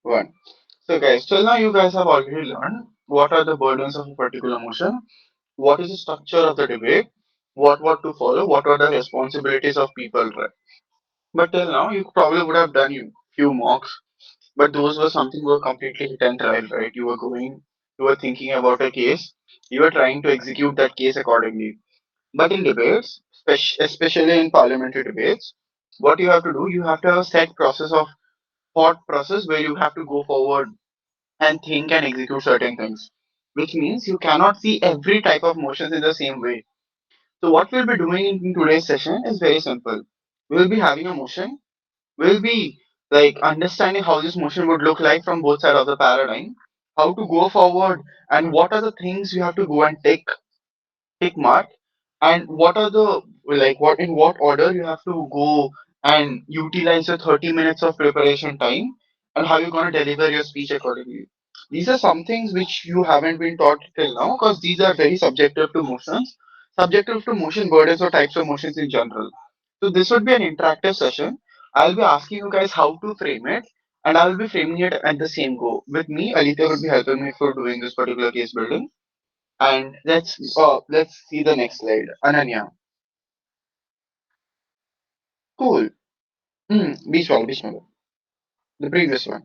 one. So guys, till now you guys have already learned what are the burdens of a particular motion, what is the structure of the debate, what to follow, what are the responsibilities of people, right? But till now you probably would have done you few mocks, but those were something were completely hit and trial, right? You were thinking about a case, you were trying to execute that case accordingly. But in debates, especially in parliamentary debates, what you have to do, you have to have a set process of thought process where you have to go forward and think and execute certain things, which means you cannot see every type of motions in the same way. So what we'll be doing in today's session is very simple. We'll be having a motion. We'll be like understanding how this motion would look like from both sides of the paradigm, how to go forward, and what are the things you have to go and take mark, and what are the like what in what order you have to go and utilize the 30 minutes of preparation time, and how you're going to deliver your speech accordingly. These are some things which you haven't been taught till now, because these are very subjective to motions, subjective to motion burdens or types of motions in general. So this would be an interactive session. I'll be asking you guys how to frame it, and I will be framing it at the same go. With me, Alita will be helping me for doing this particular case building. And let's see the next slide. Ananya. Cool. Bishwal. The previous one.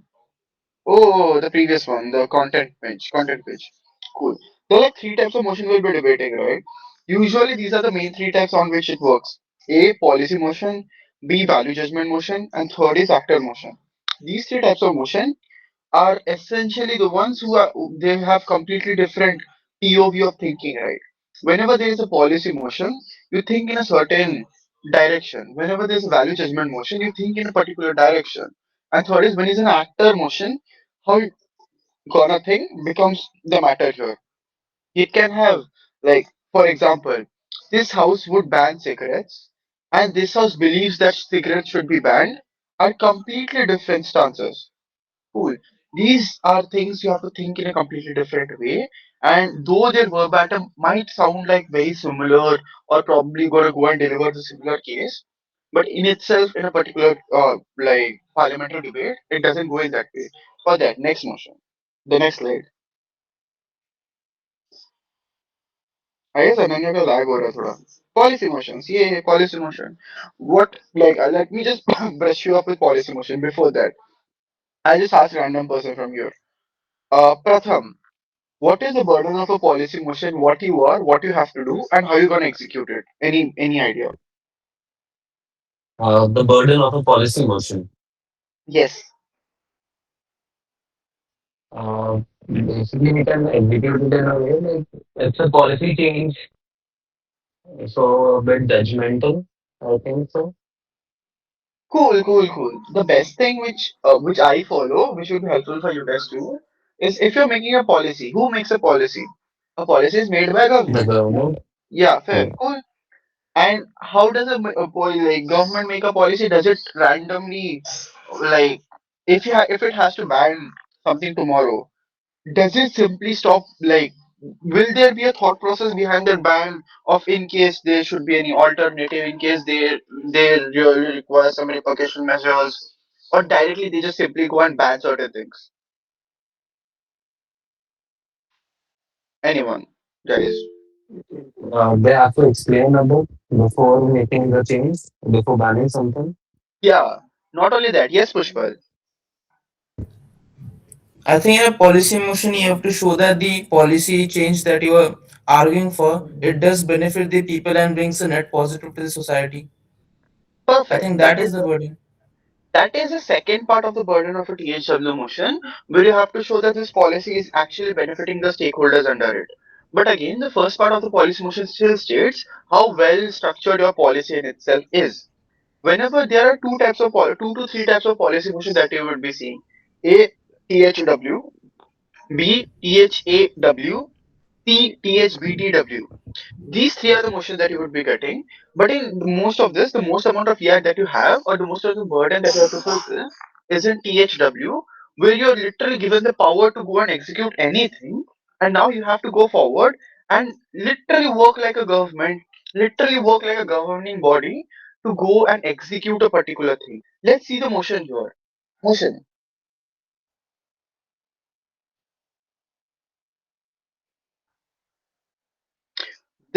Oh, the previous one, the content page. Content page. Cool. There are like three types of motion we'll be debating, right? Usually these are the main three types on which it works. A, policy motion, B, value judgment motion, and third is actor motion. These three types of motion are essentially the ones who are they have completely different POV of thinking, right? Whenever there is a policy motion, you think in a certain direction. Whenever there's a value judgment motion, you think in a particular direction. And third is when it's an actor motion, how you gonna think becomes the matter here. It can have like, for example, this house would ban cigarettes, and this house believes that cigarettes should be banned, are completely different stances. Cool. These are things you have to think in a completely different way. And though their verbatim might sound like very similar or probably gonna go and deliver the similar case, but in itself, in a particular like parliamentary debate, it doesn't go in that way. For that, next motion. The next slide. I guess Ananya का lag हो रहा है थोड़ा. Policy motions. Yeah, policy motion. What like let me just brush you up with policy motion before that. I just ask random person from here. Pratham, what is the burden of a policy motion? What you are, what you have to do, and how you're gonna execute it? Any idea? The burden of a policy motion. Yes. Basically, we can execute it in a way like it's a policy change, so a bit judgmental, I think so. Cool. The best thing which I follow, which would be helpful for you guys too, is if you're making a policy, who makes a policy? A policy is made by The government. government, Yeah, fair. yeah. Cool. And how does like government make a policy? Does it randomly like if it has to ban something tomorrow? Does it simply stop like will there be a thought process behind the ban of in case there should be any alternative, in case they really require some repercussion measures, or directly they just simply go and ban certain things? Anyone, guys? They have to explain a bit before making the change, before banning something. Yeah, not only that. Yes, Pushpal. I think in a policy motion, you have to show that the policy change that you are arguing for, it does benefit the people and brings a net positive to the society. I Perfect. think that is the burden. That is the second part of the burden of a THW motion, where you have to show that this policy is actually benefiting the stakeholders under it. But again, the first part of the policy motion still states how well structured your policy in itself is. Whenever there are two to three types of policy motion that you would be seeing: A, THW; B, THAW; C, THBTW. These three are the motions that you would be getting. But in most of this, the most amount of yak that you have, or the most of the burden that you have to fulfill, is in THW, where you're literally given the power to go and execute anything. And now you have to go forward and literally work like a government, literally work like a governing body to go and execute a particular thing. Let's see the motion here. Motion.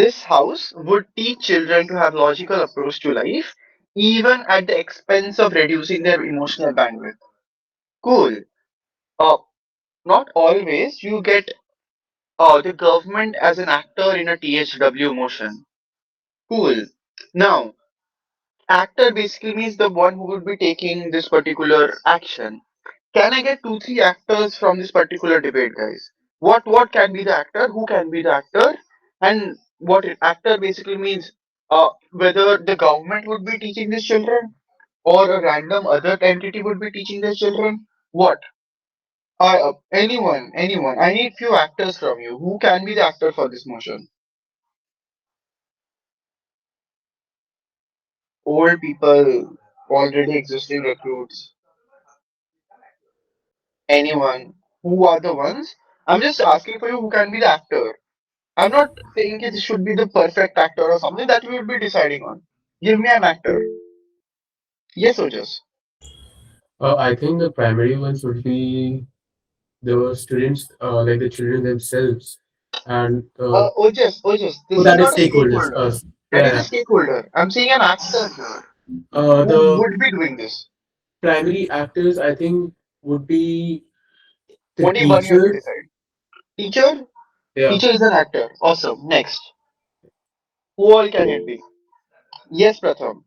This house would teach children to have logical approach to life, even at the expense of reducing their emotional bandwidth. Cool. Uh, Not always you get the government as an actor in a THW motion. Cool. Now, actor basically means the one who would be taking this particular action. Can I get two, three actors from this particular debate, guys? What can be the actor? Who can be the actor? And what actor basically means? Whether the government would be teaching these children, or a random other entity would be teaching these children. What? Anyone. I need few actors from you. Who can be the actor for this motion? Old people, already existing recruits. Anyone. Who are the ones? I'm just asking for you who can be the actor. I'm not saying it should be the perfect actor or something that we would be deciding on. Give me an actor. Yes, Ojas. I think the primary ones would be the students, like the children themselves, and Ojas, oh, this is that is not a stakeholders. stakeholder. That is a Yeah, stakeholder. I'm saying an actor here who the would be doing this. primary actors, I think, would be the Only one you have to teachers. decide. Teacher? Yeah, Teacher is an actor. Awesome. Next. Who all can it be? Yes, Pratham.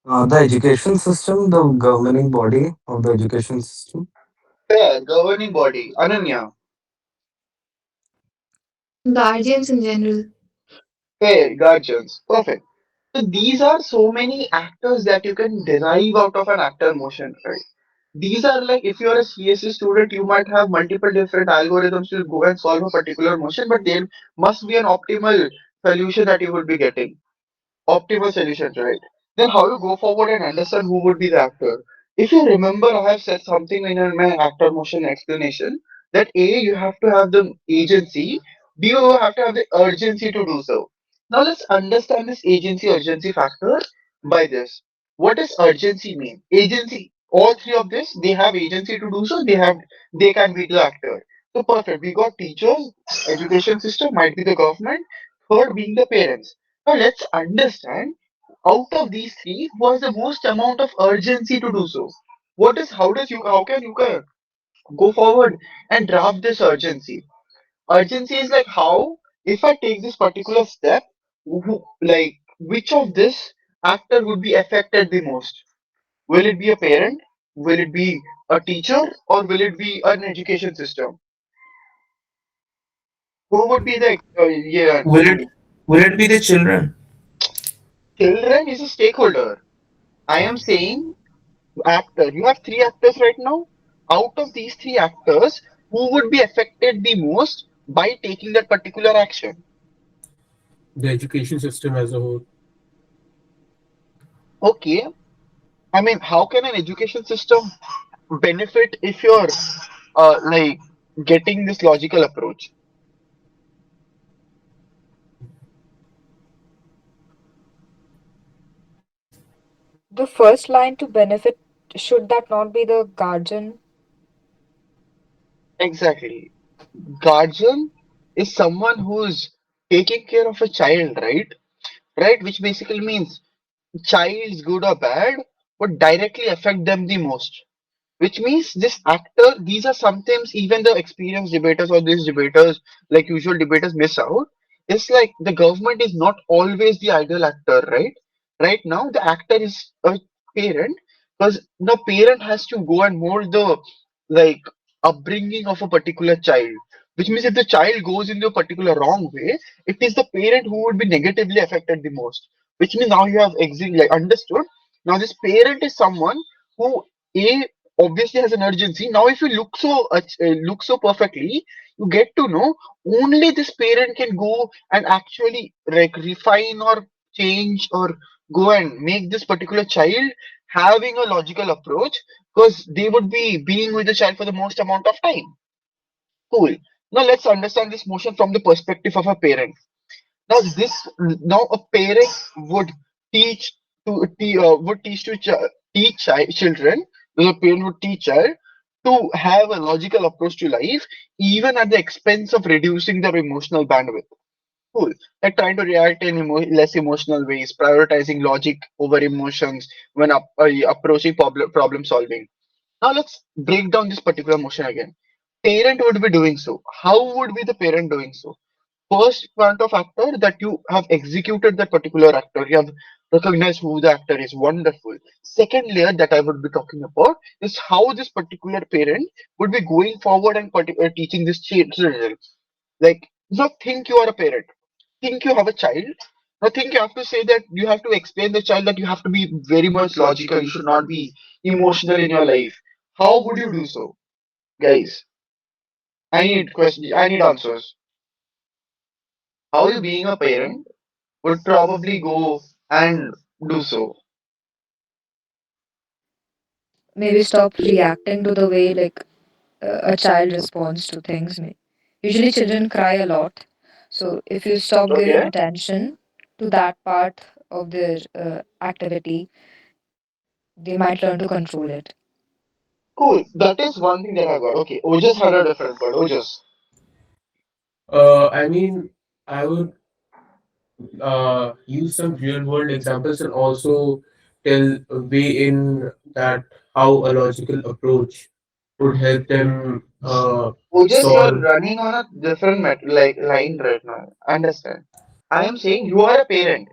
The education system, the governing body of the education system. Fair. Governing body. Ananya. Guardians in general. Fair. Guardians. Perfect. So these are so many actors that you can derive out of an actor motion, right? These are like if you're a CSE student, you might have multiple different algorithms to go and solve a particular motion, but there must be an optimal solution that you would be getting. Optimal solutions, right? Then how you go forward and understand who would be the actor. If you remember, I have said something in my actor motion explanation that A, you have to have the agency, B, you have to have the urgency to do so. Now let's understand this agency urgency factor by this. What does urgency mean? Agency. All three of this, they have agency to do so, they can be the actor. So perfect. We got teachers, education system, might be the government, third being the parents. Now let's understand out of these three who has the most amount of urgency to do so. How can you go forward and draft this urgency? Urgency is like how if I take this particular step, like which of this actor would be affected the most? Will it be a parent? Will it be a teacher? Or will it be an education system? Who would be the yeah? Will it will it be the children? Children is a stakeholder. I am saying actor. You have three actors right now. Out of these three actors, who would be affected the most by taking that particular action? the education system as a whole. Okay. I mean, how can an education system benefit if you're like getting this logical approach? The first line to benefit, should that not be the guardian? Exactly. Guardian is someone who's taking care of a child, right? Right, which basically means child's good or bad would directly affect them the most. Which means this actor, these are sometimes even the experienced debaters or these debaters, like usual debaters, miss out. It's like the government is not always the ideal actor, right? Right now, the actor is a parent because the parent has to go and mold the like upbringing of a particular child. Which means if the child goes into a particular wrong way, it is the parent who would be negatively affected the most. Which means now you have like understood. Now this parent is someone who a obviously has an urgency. Now, if you look so perfectly, you get to know only this parent can go and actually like refine or change or go and make this particular child having a logical approach because they would be being with the child for the most amount of time. Cool. Now let's understand this motion from the perspective of a parent. Now a parent would teach would teach to children. The parent would teach child to have a logical approach to life, even at the expense of reducing their emotional bandwidth. Cool. Like trying to react in less emotional ways, prioritizing logic over emotions when approaching problem solving. Now let's break down this particular motion again. Parent would be doing so. How would be the parent doing so? First point of actor that you have executed that particular actor. You have recognized who the actor is. Wonderful. Second layer that I would be talking about is how this particular parent would be going forward and teaching this children. Like, now think you are a parent. Think you have a child. Now think you have to say that you have to explain the child that you have to be very much logical. You should not be emotional in your life. How would you do so, guys? I need questions. I need answers. How you being a parent would probably go and do so. Maybe stop reacting to the way a child responds to things. Usually, children cry a lot. So, if you stop giving Okay, attention to that part of their activity, they might learn to control it. cool. That is one thing that I got. Okay, Ojas had a different word. Ojas. I mean, I would use some real world examples and also tell a way in that how a logical approach would help them Ojas, you are solve. running on a different like line right now. Understand? I am saying you are a parent.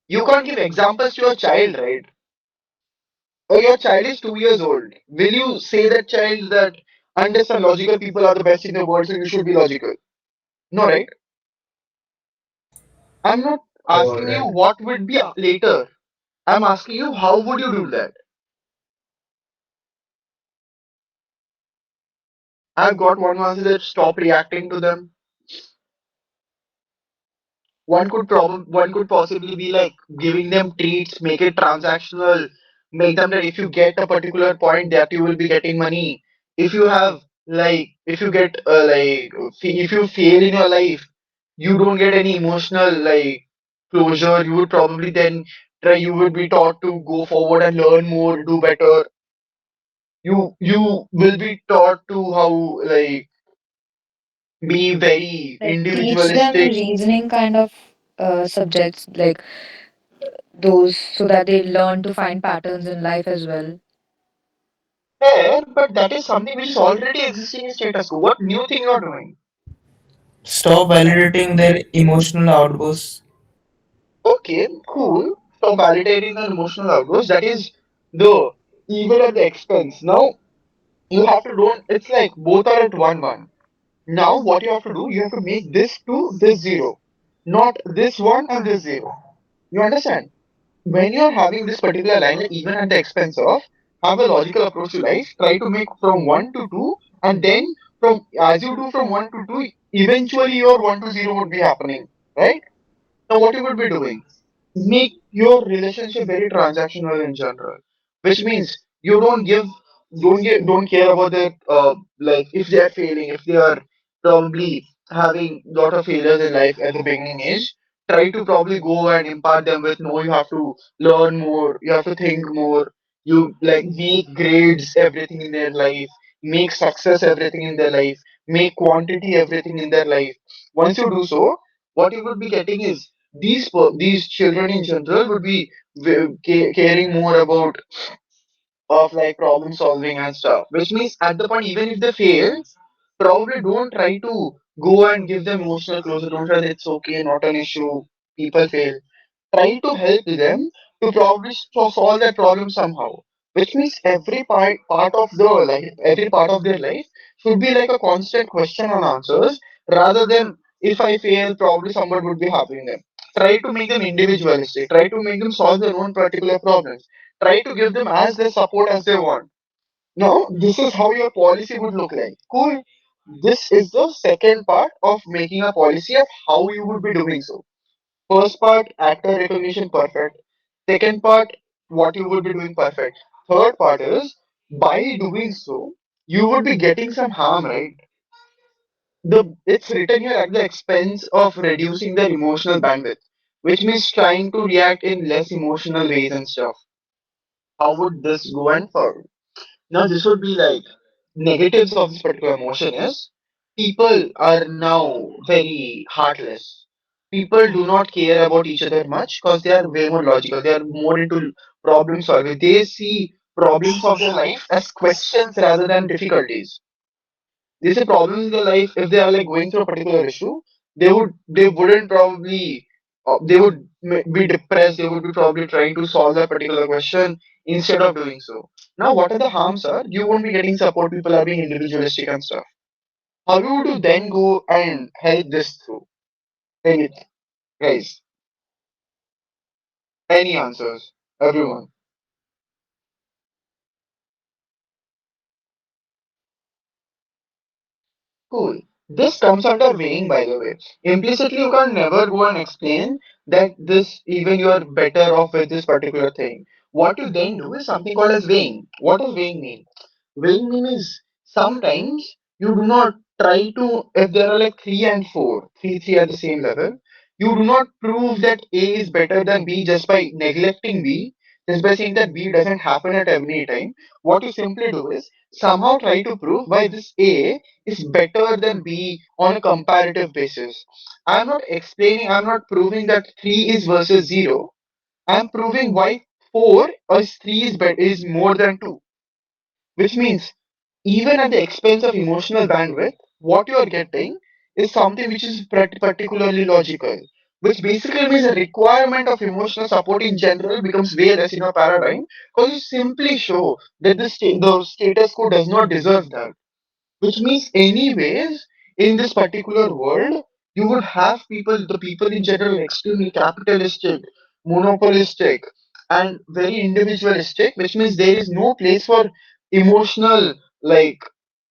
You can't give examples to your child, right? Or your child is 2 years old. Will you say that child that understand logical people are the best in the world, so you should be logical? No, right? I'm not asking you Alright. what would be later. I'm asking you how would you do that? I've got one answer that stop reacting to them. One could possibly be like giving them treats, make it transactional, make them that if you get a particular point that you will be getting money. If you have like if you get if you fail in your life, you don't get any emotional like closure. You would probably then try. You would be taught to go forward and learn more, do better. You will be taught to how like be very Like, teach them individualistic. reasoning kind of subjects, like those, so that they learn to find patterns in life as well. Fair, but that is something which is already existing in status quo. What new thing you're doing? Stop validating their emotional outbursts. Okay, cool. Stop validating the emotional outburst. That is the evil at the expense. Now you have to don't. It's like both are at one. Now what you have to do? You have to make this two, this zero, not this one and this zero. You understand? When you're having this particular line, even at the expense of, have a logical approach to life, try to make from 1 to 2, and then from as you do from 1 to 2, eventually your 1 to 0 would be happening, right? Now what you would be doing, make your relationship very transactional in general, which means you don't care about their like if they are failing, if they are probably having lot of failures in life at the beginning age. Try to probably go and impart them with no, you have to learn more, you have to think more, you like make grades everything in their life, make success everything in their life, make quantity everything in their life. Once you do so, what you would be getting is these children in general would be caring more about of like problem solving and stuff, which means at the point even if they fail, probably don't try to go and give them emotional closure. Don't try that it's okay, not an issue, people fail. Try to help them to probably solve that problem somehow, which means every part of the life, every part of their life should be like a constant question and answers, rather than if I fail probably someone would be helping them. Try to make them individualistic, try to make them solve their own particular problems, try to give them as their support as they want. Now this is how your policy would look like. Cool. This is the second part of making a policy of how you would be doing so. First part, actor recognition perfect. Second part, what you would be doing perfect. Third part is, by doing so, you would be getting some harm, right? It's written here at the expense of reducing their emotional bandwidth, which means trying to react in less emotional ways and stuff. How would this go and forward? Now this would be like negatives of this particular emotion is people are now very heartless. People do not care about each other much because they are way more logical. They are more into problem solving. They see problems of their life as questions rather than difficulties. They say problems in their life, if they are like going through a particular issue, they wouldn't probably they would be depressed. They would be probably trying to solve that particular question instead of doing so. Now, what are the harms? Are you won't be getting support? People are being individualistic and stuff. How would you then go and help this through? Any guys, any answers? Everyone. Cool. This comes under weighing, by the way. Implicitly, you can never go and explain that this even you are better off with this particular thing. What you then do is something called as weighing. What does weighing mean? Weighing means sometimes you do not try to, if there are like 3 at the same level, you do not prove that A is better than B just by neglecting B, just by saying that B doesn't happen at every time. What you simply do is somehow try to prove why this A is better than B on a comparative basis. I'm not explaining, I'm not proving that 3 is versus 0. I'm proving why 4 or 3 is more than 2, which means even at the expense of emotional bandwidth, what you are getting is something which is particularly logical, which basically means the requirement of emotional support in general becomes way less in your paradigm because you simply show that the status quo does not deserve that. Which means, anyways, in this particular world, you would have the people in general, extremely capitalistic, monopolistic, and very individualistic, which means there is no place for emotional, like,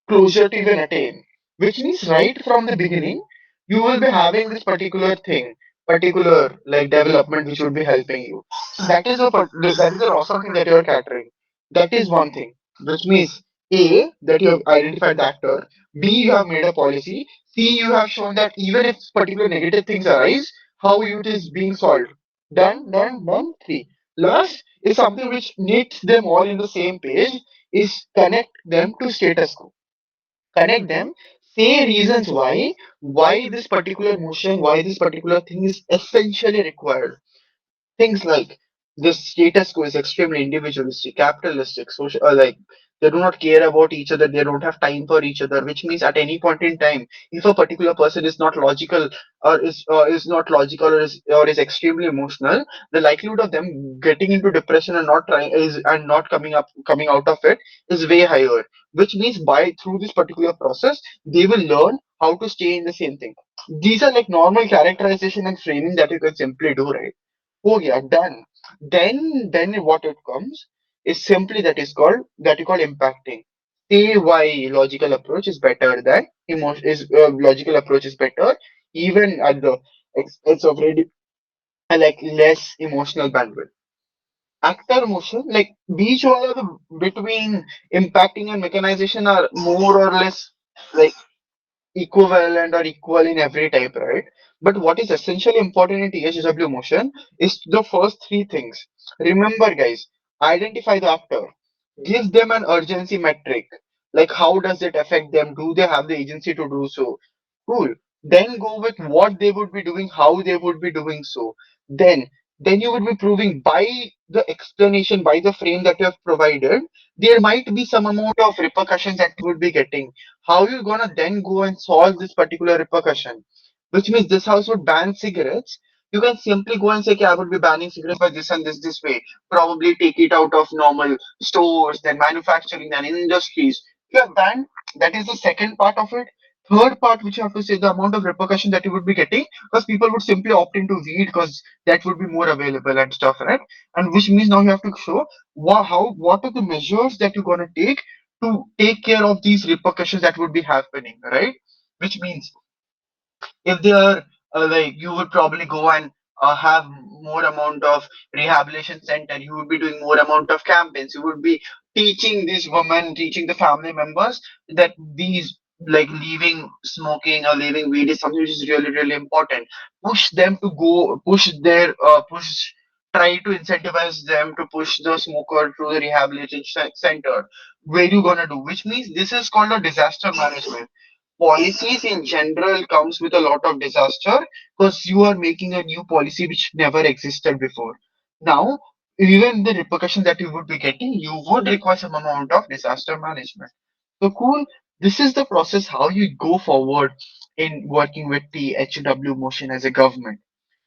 closure to even attain. Which means, right from the beginning, you will be having this particular thing, particular, like, development which would be helping you. So that is the awesome thing that you are catering. That is one thing, which means A, that you have identified the actor, B, you have made a policy, C, you have shown that even if particular negative things arise, how it is being solved. Done. Three. Last is something which knits them all in the same page, is connect them to status quo. Connect them, say reasons why this particular motion, why this particular thing is essentially required. Things like the status quo is extremely individualistic, capitalistic, social, like they do not care about each other, they don't have time for each other, which means at any point in time, if a particular person is not logical is not logical or is extremely emotional, the likelihood of them getting into depression and not trying is and not coming out of it is way higher. Which means by through this particular process, they will learn how to stay in the same thing. These are like normal characterization and framing that you can simply do, right? Oh yeah, done. Then what it comes is simply that you call impacting. Say why logical approach is better than emotion is logical approach is better even at the expense of like less emotional bandwidth. Actor motion, like beach wala between impacting and mechanization are more or less like equivalent or equal in every type, right? But what is essentially important in THW motion is the first three things. Remember, guys, identify the actor, give them an urgency metric, like how does it affect them? Do they have the agency to do so? Cool. Then go with what they would be doing, how they would be doing so. Then, then you would be proving by the explanation, by the frame that you have provided, there might be some amount of repercussions that you would be getting. How you gonna then go and solve this particular repercussion? Which means this house would ban cigarettes. You can simply go and say, okay, I would be banning cigarettes by this and this way. Probably take it out of normal stores, then manufacturing, then industries. You have banned. That is the second part of it. Third part, which you have to say, the amount of repercussion that you would be getting, because people would simply opt into weed because that would be more available and stuff, right? And which means now you have to show what are the measures that you're gonna take to take care of these repercussions that would be happening, right? Which means if they are like you would probably go and have more amount of rehabilitation center, you would be doing more amount of campaigns, you would be teaching these women, teaching the family members that these like leaving smoking or leaving weed is something which is really important. Push them to go push try to incentivize them to push the smoker through the rehabilitation center. Where you gonna do, which means this is called a disaster management. Policies in general comes with a lot of disaster because you are making a new policy which never existed before. Now, even the repercussion that you would be getting, you would require some amount of disaster management. So cool. This is the process how you go forward in working with the HW motion as a government.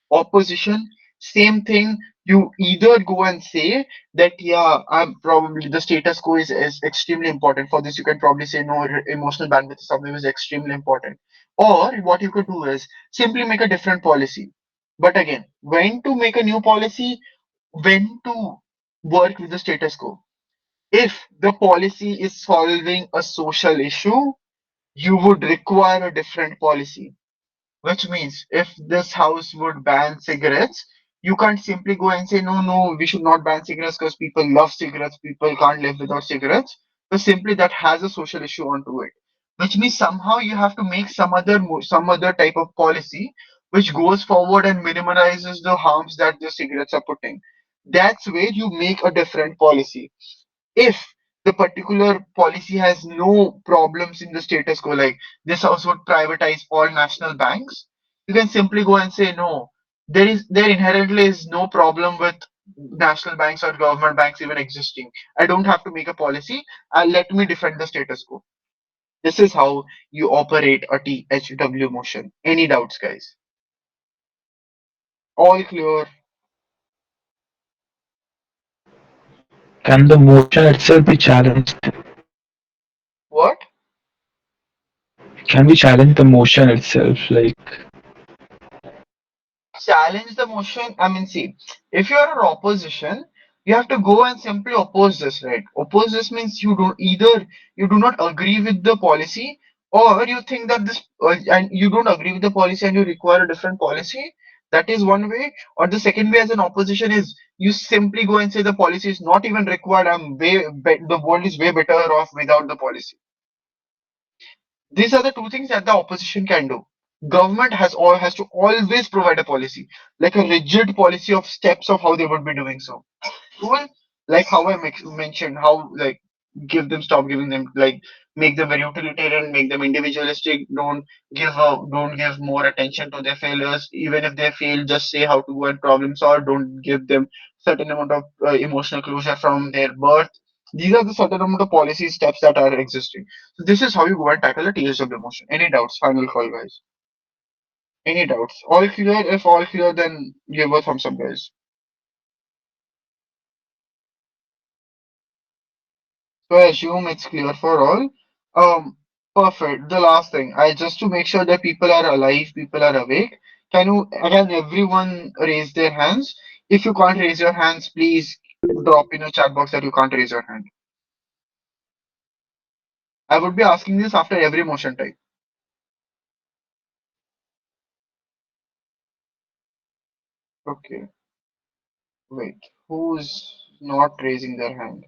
Opposition, same thing. You either go and say that yeah, I'm probably the status quo is extremely important. For this you can probably say no, emotional bandwidth is something is extremely important. Or what you could do is simply make a different policy. But again, when to make a new policy, when to work with the status quo. If the policy is solving a social issue, you would require a different policy. Which means if this house would ban cigarettes, you can't simply go and say, no, no, we should not ban cigarettes because people love cigarettes, people can't live without cigarettes. But simply that has a social issue onto it. Which means somehow you have to make some other type of policy which goes forward and minimizes the harms that the cigarettes are putting. That's where you make a different policy. If the particular policy has no problems in the status quo, like this house would privatize all national banks, you can simply go and say no. There inherently is no problem with national banks or government banks even existing. I don't have to make a policy. Let me defend the status quo. This is how you operate a THW motion. Any doubts, guys? All clear? Can the motion itself be challenged? What? Can we challenge the motion itself? Like, Challenge the motion. I mean, see, if you are an opposition, you have to go and simply oppose this, right? Oppose this means you don't either you do not agree with the policy, or you think that this and you don't agree with the policy and you require a different policy. That is one way. Or the second way as an opposition is you simply go and say the policy is not even required. The world is way better off without the policy. These are the two things that the opposition can do. Government has to always provide a policy, like a rigid policy of steps of how they would be doing so. Cool. Like how mentioned, how like stop giving them, like make them very utilitarian, make them individualistic. Don't give more attention to their failures. Even if they fail, just say how to go and problem solve. Don't give them certain amount of emotional closure from their birth. These are the certain amount of policy steps that are existing. So this is how you go and tackle a TSW motion. Any doubts? Final call, guys. Any doubts? All clear? If all clear, then give a thumbs up, guys. So I assume it's clear for all. Perfect. The last thing, I just to make sure that people are alive, people are awake. Can everyone raise their hands? If you can't raise your hands, please drop in a chat box that you can't raise your hand. I would be asking this after every motion type. Okay, wait. Who's not raising their hand?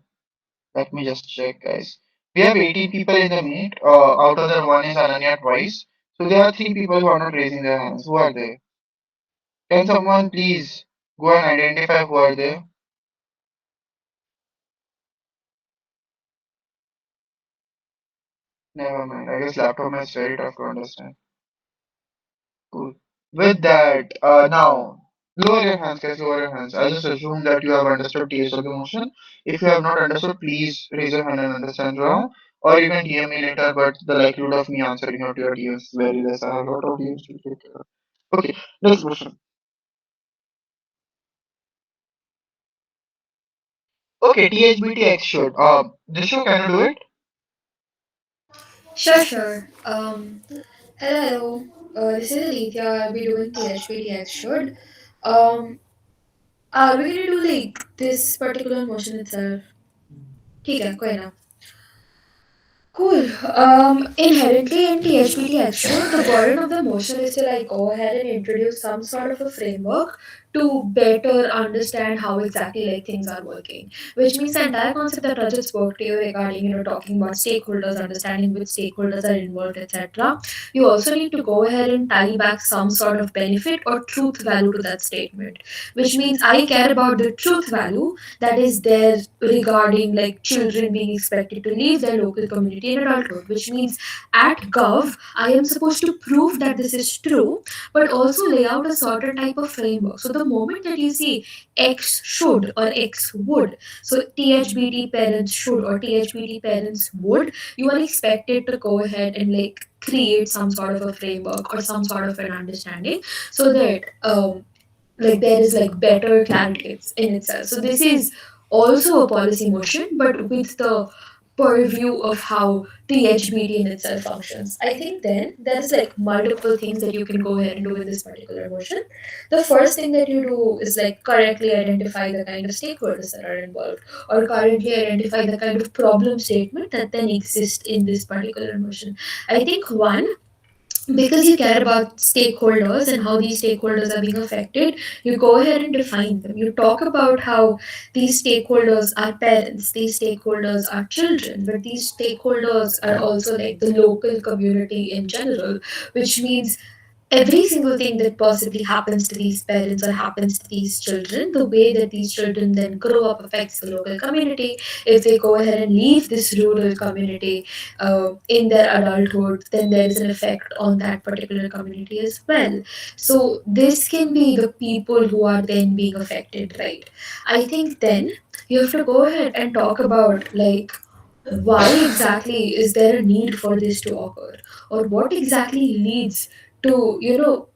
Let me just check, guys. We have 18 people in the meet. Out of that, one is Ananya twice. So there are three people who are not raising their hands. Who are they? Can someone please go and identify who are they? Never mind. I guess laptop is very tough to understand. Cool. With that, now lower your hands, guys. Lower your hands. I just assume that you have understood TSW motion. If you have not understood, please raise your hand and understand wrong. Or you can DM me later, but the likelihood of me answering out to your DMs is very less. I have a lot of DMs to take care of. Okay, next motion. Okay, THBTX should. This show can you do it? Sure, sure. Hello. This is Alithia. I'll be doing THPTX should. Um, are we gonna do like this particular motion itself? ठीक है कोई ना. Cool. Inherently in THPT should the burden of the motion is to like go ahead and introduce some sort of a framework to better understand how exactly like things are working, which means the entire concept that Rajat spoke to you regarding, talking about stakeholders, understanding which stakeholders are involved, etc. You also need to go ahead and tie back some sort of benefit or truth value to that statement, which means I care about the truth value that is there regarding like children being expected to leave their local community in adulthood, which means at Gov, I am supposed to prove that this is true, but also lay out a certain type of framework. So the moment that you see X should or X would, so THBT parents should or THBT parents would, you are expected to go ahead and like create some sort of a framework or some sort of an understanding so that like there is like better clarity in itself. So this is also a policy motion, but with the purview of how THBT in itself functions. I think then there is like multiple things that you can go ahead and do in this particular motion. The first thing that you do is like correctly identify the kind of stakeholders that are involved, or currently identify the kind of problem statement that then exists in this particular motion. I think one, because you care about stakeholders and how these stakeholders are being affected, you go ahead and define them. You talk about how these stakeholders are parents, these stakeholders are children, but these stakeholders are also like the local community in general, which means every single thing that possibly happens to these parents or happens to these children, the way that these children then grow up affects the local community. If they go ahead and leave this rural community in their adulthood, then there is an effect on that particular community as well. So this can be the people who are then being affected, right? I think then you have to go ahead and talk about like why exactly is there a need for this to occur, or what exactly leads to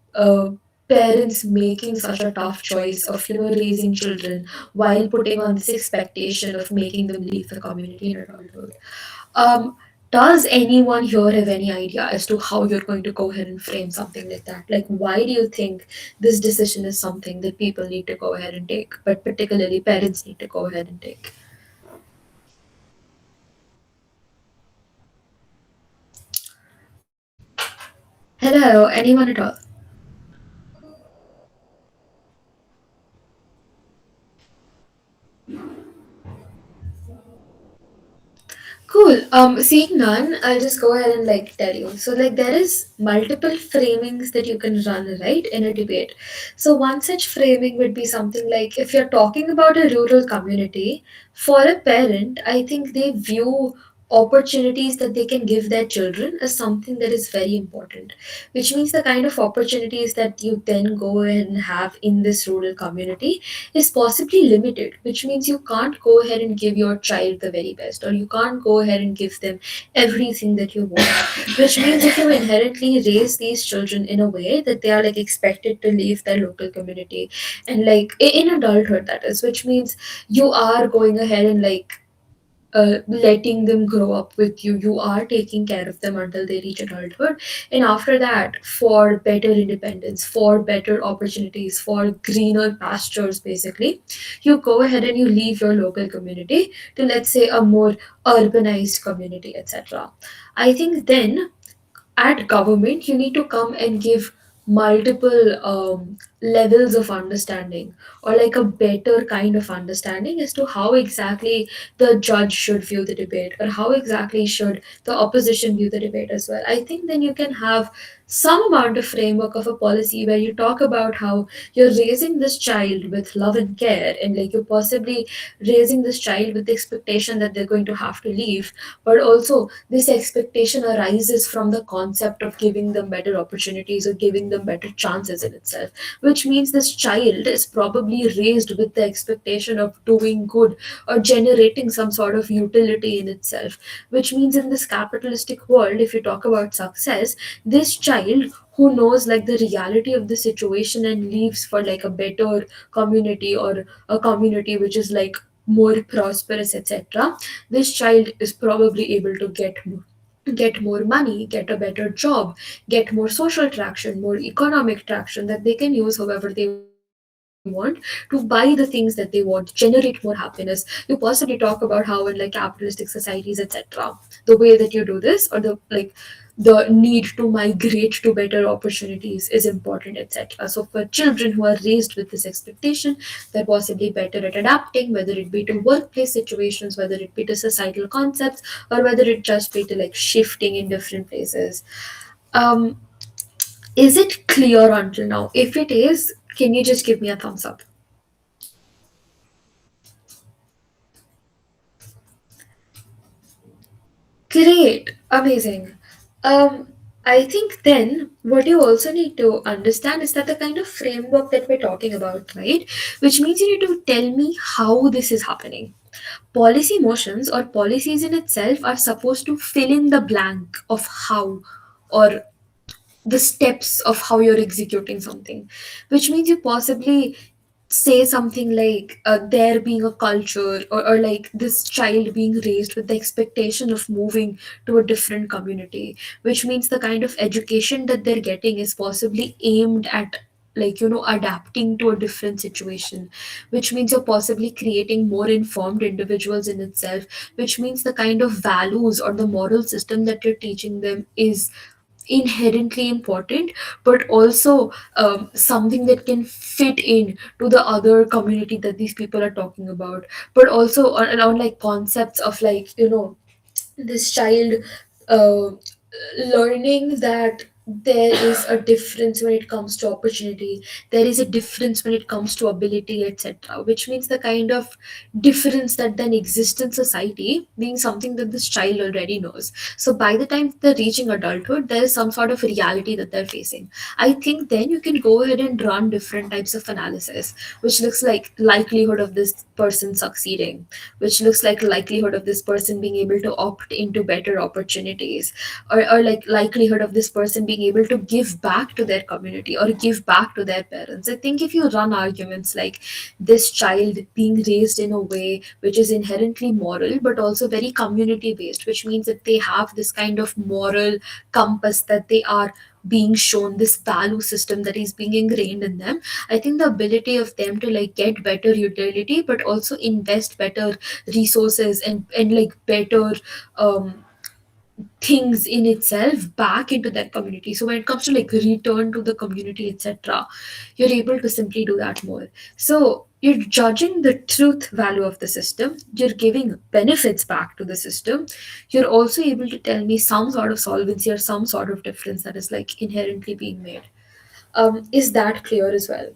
parents making such a tough choice of raising children while putting on this expectation of making them leave the community in adulthood. um does anyone here have any idea as to how you're going to go ahead and frame something like that? Like, why do you think this decision is something that people need to go ahead and take, but particularly parents need to go ahead and take? Hello, anyone at all? Cool. Seeing none, I'll just go ahead and like tell you. So like there is multiple framings that you can run, right, in a debate. So one such framing would be something like, if you're talking about a rural community, for a parent, I think they view opportunities that they can give their children as something that is very important, which means the kind of opportunities that you then go ahead and have in this rural community is possibly limited, which means you can't go ahead and give your child the very best, or you can't go ahead and give them everything that you want. Which means if you inherently raise these children in a way that they are like expected to leave their local community and like in adulthood, that is, which means you are going ahead and like letting them grow up with you. You are taking care of them until they reach adulthood. And after that, for better independence, for better opportunities, for greener pastures, basically, you go ahead and you leave your local community to, let's say, a more urbanized community, etc. I think then at government you need to come and give multiple levels of understanding, or like a better kind of understanding as to how exactly the judge should view the debate, or how exactly should the opposition view the debate as well. I think then you can have some amount of framework of a policy where you talk about how you're raising this child with love and care, and like you're possibly raising this child with the expectation that they're going to have to leave, but also this expectation arises from the concept of giving them better opportunities or giving them better chances in itself, which means this child is probably raised with the expectation of doing good or generating some sort of utility in itself, which means in this capitalistic world, if you talk about success, this child who knows like the reality of the situation and leaves for like a better community, or a community which is like more prosperous, etc., this child is probably able to get more money, get a better job, get more social traction, more economic traction that they can use however they want to buy the things that they want, generate more happiness. You possibly talk about how in like capitalistic societies, etc., the way that you do this, or the like the need to migrate to better opportunities is important, etc. So for children who are raised with this expectation, they're possibly better at adapting, whether it be to workplace situations, whether it be to societal concepts, or whether it just be to like shifting in different places. um is it clear until now? If it is, can you just give me a thumbs up? Great, amazing. Um, I think then what you also need to understand is that the kind of framework that we're talking about, right? Which means you need to tell me how this is happening. Policy motions or policies in itself are supposed to fill in the blank of how, or the steps of how you're executing something, which means you possibly say something like there being a culture, or like this child being raised with the expectation of moving to a different community, which means the kind of education that they're getting is possibly aimed at, like, adapting to a different situation, which means you're possibly creating more informed individuals in itself, which means the kind of values or the moral system that you're teaching them is inherently important, but also something that can fit in to the other community that these people are talking about, but also on like concepts of, like, this child uh, learning that there is a difference when it comes to opportunity, there is a difference when it comes to ability, etc., which means the kind of difference that then exists in society being something that this child already knows. So by the time they're reaching adulthood, there is some sort of reality that they're facing. I think then you can go ahead and run different types of analysis, which looks like likelihood of this person succeeding, which looks like likelihood of this person being able to opt into better opportunities, or like likelihood of this person being able to give back to their community or give back to their parents. I think if you run arguments like this child being raised in a way which is inherently moral but also very community based, which means that they have this kind of moral compass that they are being shown, this value system that is being ingrained in them, I think the ability of them to like get better utility but also invest better resources and like better um things in itself back into that community. So when it comes to like return to the community, etc., you're able to simply do that more. So you're judging the truth value of the system, you're giving benefits back to the system, you're also able to tell me some sort of solvency or some sort of difference that is like inherently being made. Is that clear as well?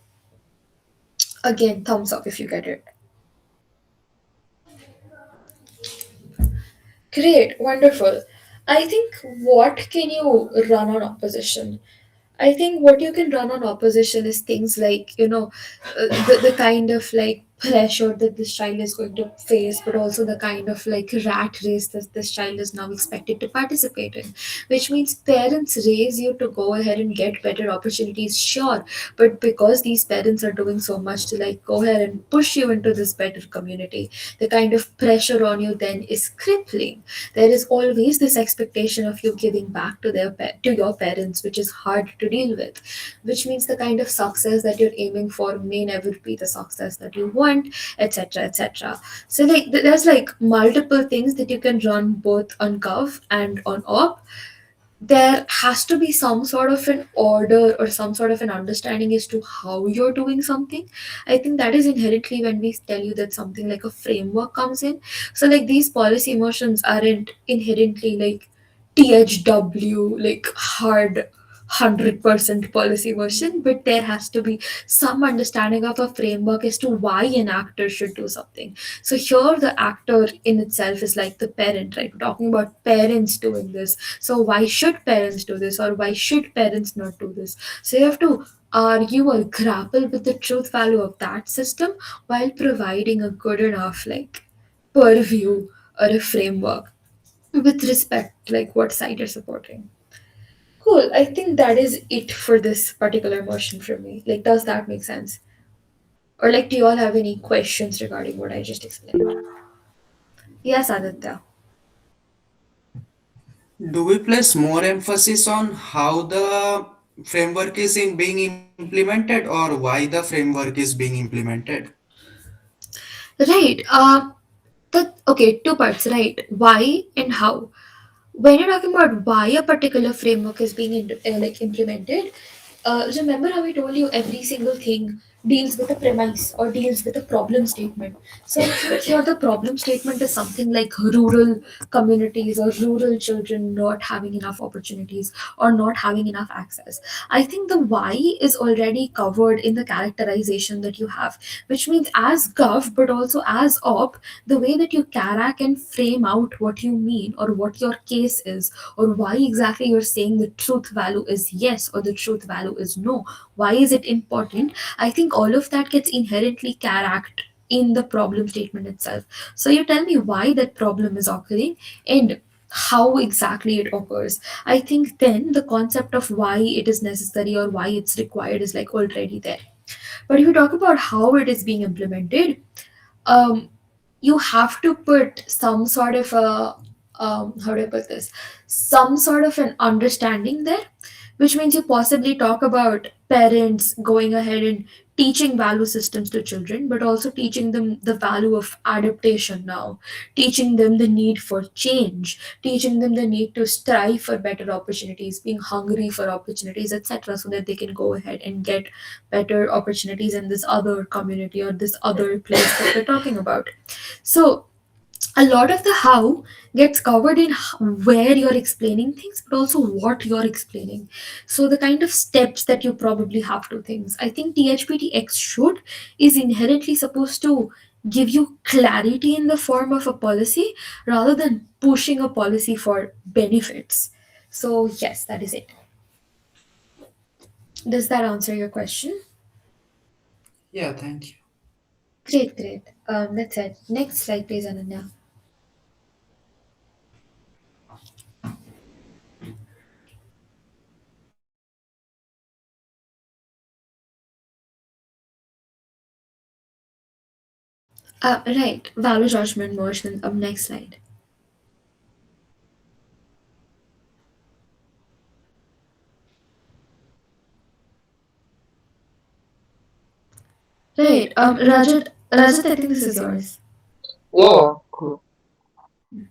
Again, thumbs up if you get it. Great, wonderful. I think what can you run on opposition? I think what you can run on opposition is things like, the kind of like pressure that this child is going to face, but also the kind of like rat race that this child is now expected to participate in, which means parents raise you to go ahead and get better opportunities, sure, but because these parents are doing so much to like go ahead and push you into this better community, the kind of pressure on you then is crippling. There is always this expectation of you giving back to to your parents, which is hard to deal with, which means the kind of success that you're aiming for may never be the success that you want, etc., etc. So like there's like multiple things that you can run both on curve and on op. There has to be some sort of an order or some sort of an understanding as to how you're doing something. I think that is inherently when we tell you that something like a framework comes in. So like these policy motions aren't inherently like THW, like hard 100% policy motion, but there has to be some understanding of a framework as to why an actor should do something. So here the actor in itself is like the parent, right? We're talking about parents doing this, so why should parents do this or why should parents not do this? So you have to argue or grapple with the truth value of that system while providing a good enough like purview or a framework with respect like what side you're supporting. Cool. I think that is it for this particular motion for me. Like, does that make sense? Or like, do you all have any questions regarding what I just explained? Yes, Aditya. Do we place more emphasis on how the framework is being implemented or why the framework is being implemented? Right. That okay. Two parts. Right. Why and how. when you're talking about why a particular framework is being like implemented, remember how I told you every single thing deals with a premise or deals with a problem statement. So I think here the problem statement is something like rural communities or rural children not having enough opportunities or not having enough access. I think the why is already covered in the characterization that you have, which means as gov but also as op, the way that you carac and frame out what you mean or what your case is, or why exactly you're saying the truth value is yes or the truth value is no, why is it important, I think all of that gets inherently caract in the problem statement itself. So you tell me why that problem is occurring and how exactly it occurs. I think then the concept of why it is necessary or why it's required is like already there. But if you talk about how it is being implemented, um, you have to put some sort of a how do I put this? Some sort of an understanding there, which means you possibly talk about parents going ahead and teaching value systems to children, but also teaching them the value of adaptation now, teaching them the need for change, teaching them the need to strive for better opportunities, being hungry for opportunities, etc., so that they can go ahead and get better opportunities in this other community or this other place that we're talking about. So a lot of the how gets covered in where you're explaining things, but also what you're explaining. So the kind of steps that you probably have to things. I think THPTX should is inherently supposed to give you clarity in the form of a policy rather than pushing a policy for benefits. So yes, that is it. Does that answer your question? Yeah, thank you. Great, great. That's it. Next slide, please, Ananya. Right. Value judgment motion. Next slide. Right. Rajat, I think this is yours. Yeah, cool.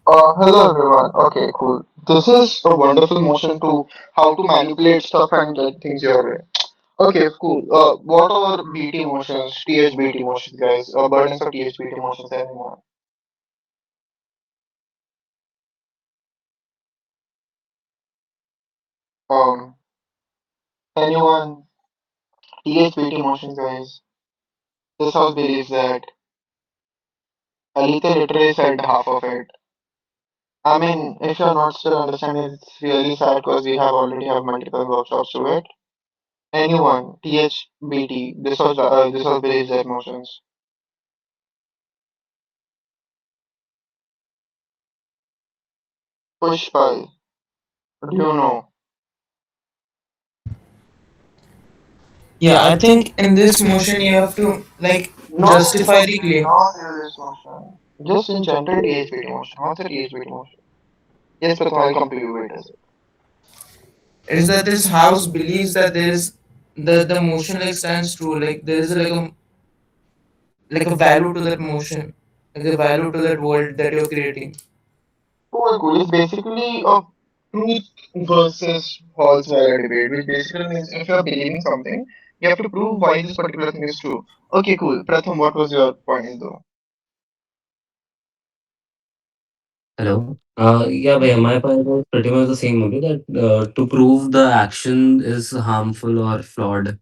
Hello everyone. Okay, cool. This is a wonderful motion to how to manipulate stuff and get things your way. Okay, cool. What are BT motions, THBT motions, guys? Burdens of THBT motions, anyone? Um, anyone? THBT motions, guys. This house believes that Alita literally said half of it. I mean, if you're not still understanding, it's really sad because we have already have multiple workshops to it. Anyone? THBT. This house believes that motions. Pushpal. Do you know? Yeah, I think in this motion you have to like Not in this justify the motion, claim. not in this motion. Just in general THBT motion. What's a THBT motion? Yes, Pratham, I'll come to you. Wait a second. It is that this house believes that there is the motion like stands true. Like there is like a value to that motion, like a value to that world that you're creating. Cool, cool. It's basically a truth versus false value debate, which basically means if you're believing something, you have to prove why this particular thing is true. Okay, cool. Pratham, what was your point though? Hello. Yeah, but my point was pretty much the same only that to prove the action is harmful or flawed.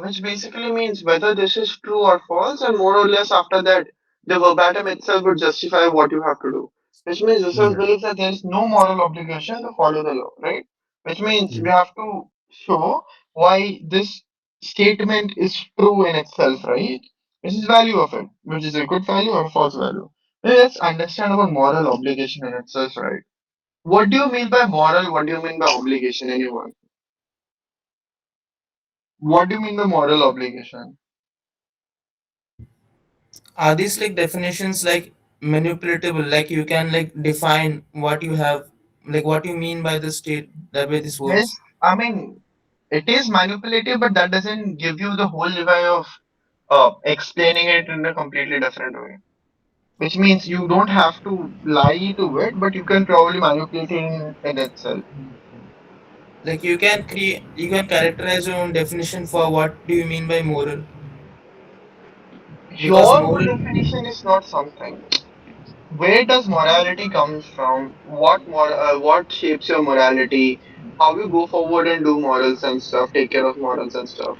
Which basically means whether this is true or false, and more or less after that, the verbatim itself would justify what you have to do. Which means research Yeah. believes that there is no moral obligation to follow the law, right? Which means we Mm. have to show why this statement is true in itself, right? Which is value of it, which is a good value or a false value. Now let's understand about moral obligation in itself, right? What do you mean by moral? What do you mean by obligation, anyone? What do you mean by moral obligation? Are these like definitions like manipulatable? Like you can like define what you have, like what you mean by the state, that way this works. Yes, I mean, it is manipulative, but that doesn't give you the whole way of explaining it in a completely different way. which means you don't have to lie to it, but you can probably manipulate it in itself. Like you can characterize your own definition for what do you mean by moral, because Your own moral. definition is not something. Where does morality comes from? What shapes your morality? How you go forward and do morals and stuff, take care of morals and stuff.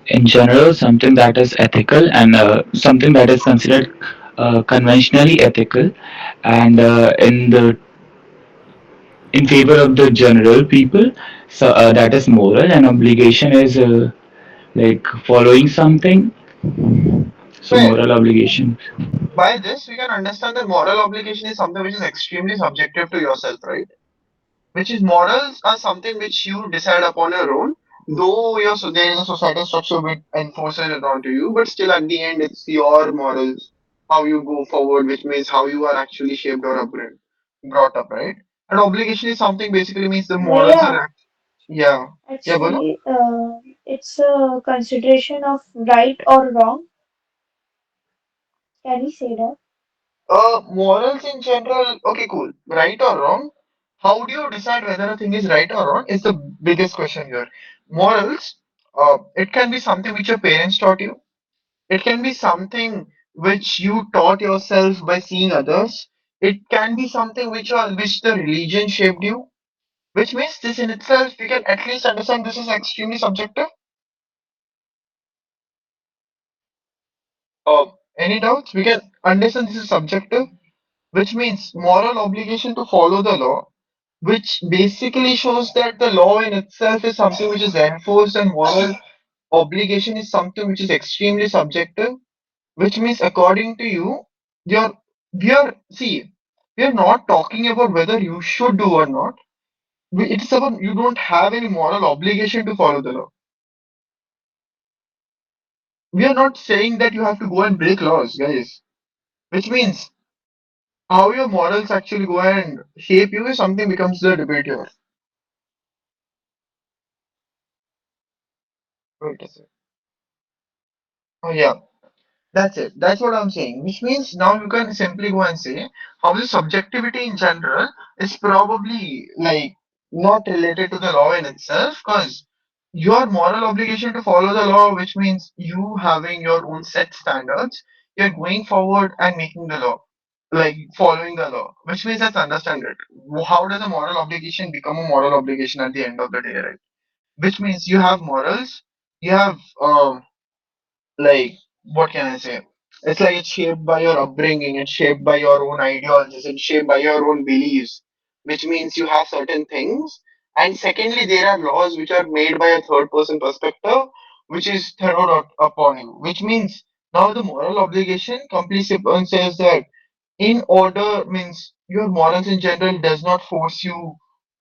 In general, something that is ethical and something that is considered conventionally ethical, and in favor of the general people, so that is moral, and obligation is like following something. So Fair. moral obligation. By this, we can understand that moral obligation is something which is extremely subjective to yourself, right? Which is morals are something which you decide upon your own. Though there is a societal structure which enforces it onto you, but still at the end, it's your morals, how you go forward, which means how you are actually shaped or brought up, right? And obligation is something basically means the morals Yeah, are yeah. Yeah, Bolo? actually, it's a consideration of right or wrong. Can we say that? Morals in general, okay, cool. Right or wrong? How do you decide whether a thing is right or wrong? Is the biggest question here. Morals, it can be something which your parents taught you. It can be something which you taught yourself by seeing others. It can be something which the religion shaped you. Which means this in itself, we can at least understand this is extremely subjective. Any doubts? We can understand this is subjective, which means moral obligation to follow the law, which basically shows that the law in itself is something which is enforced, and moral obligation is something which is extremely subjective, which means according to you, you're we are see, we are not talking about whether you should do or not. It's about you don't have any moral obligation to follow the law. We are not saying that you have to go and break laws, guys. Which means how your morals actually go and shape you is something becomes the debate here. Wait a second. Oh yeah. That's it. That's what I'm saying. Which means now you can simply go and say how the subjectivity in general is probably like not related to the law in itself, because your moral obligation to follow the law, which means you having your own set standards, you're going forward and making the law, like following the law, which means let's understand it. How does a moral obligation become a moral obligation at the end of the day, right? Which means you have morals, you have like what can I say? It's like it's shaped by your upbringing, it's shaped by your own ideologies, it's shaped by your own beliefs, which means you have certain things. And secondly, there are laws which are made by a third person perspective, which is thrown out upon you, which means now the moral obligation completely says that in order means your morals in general does not force you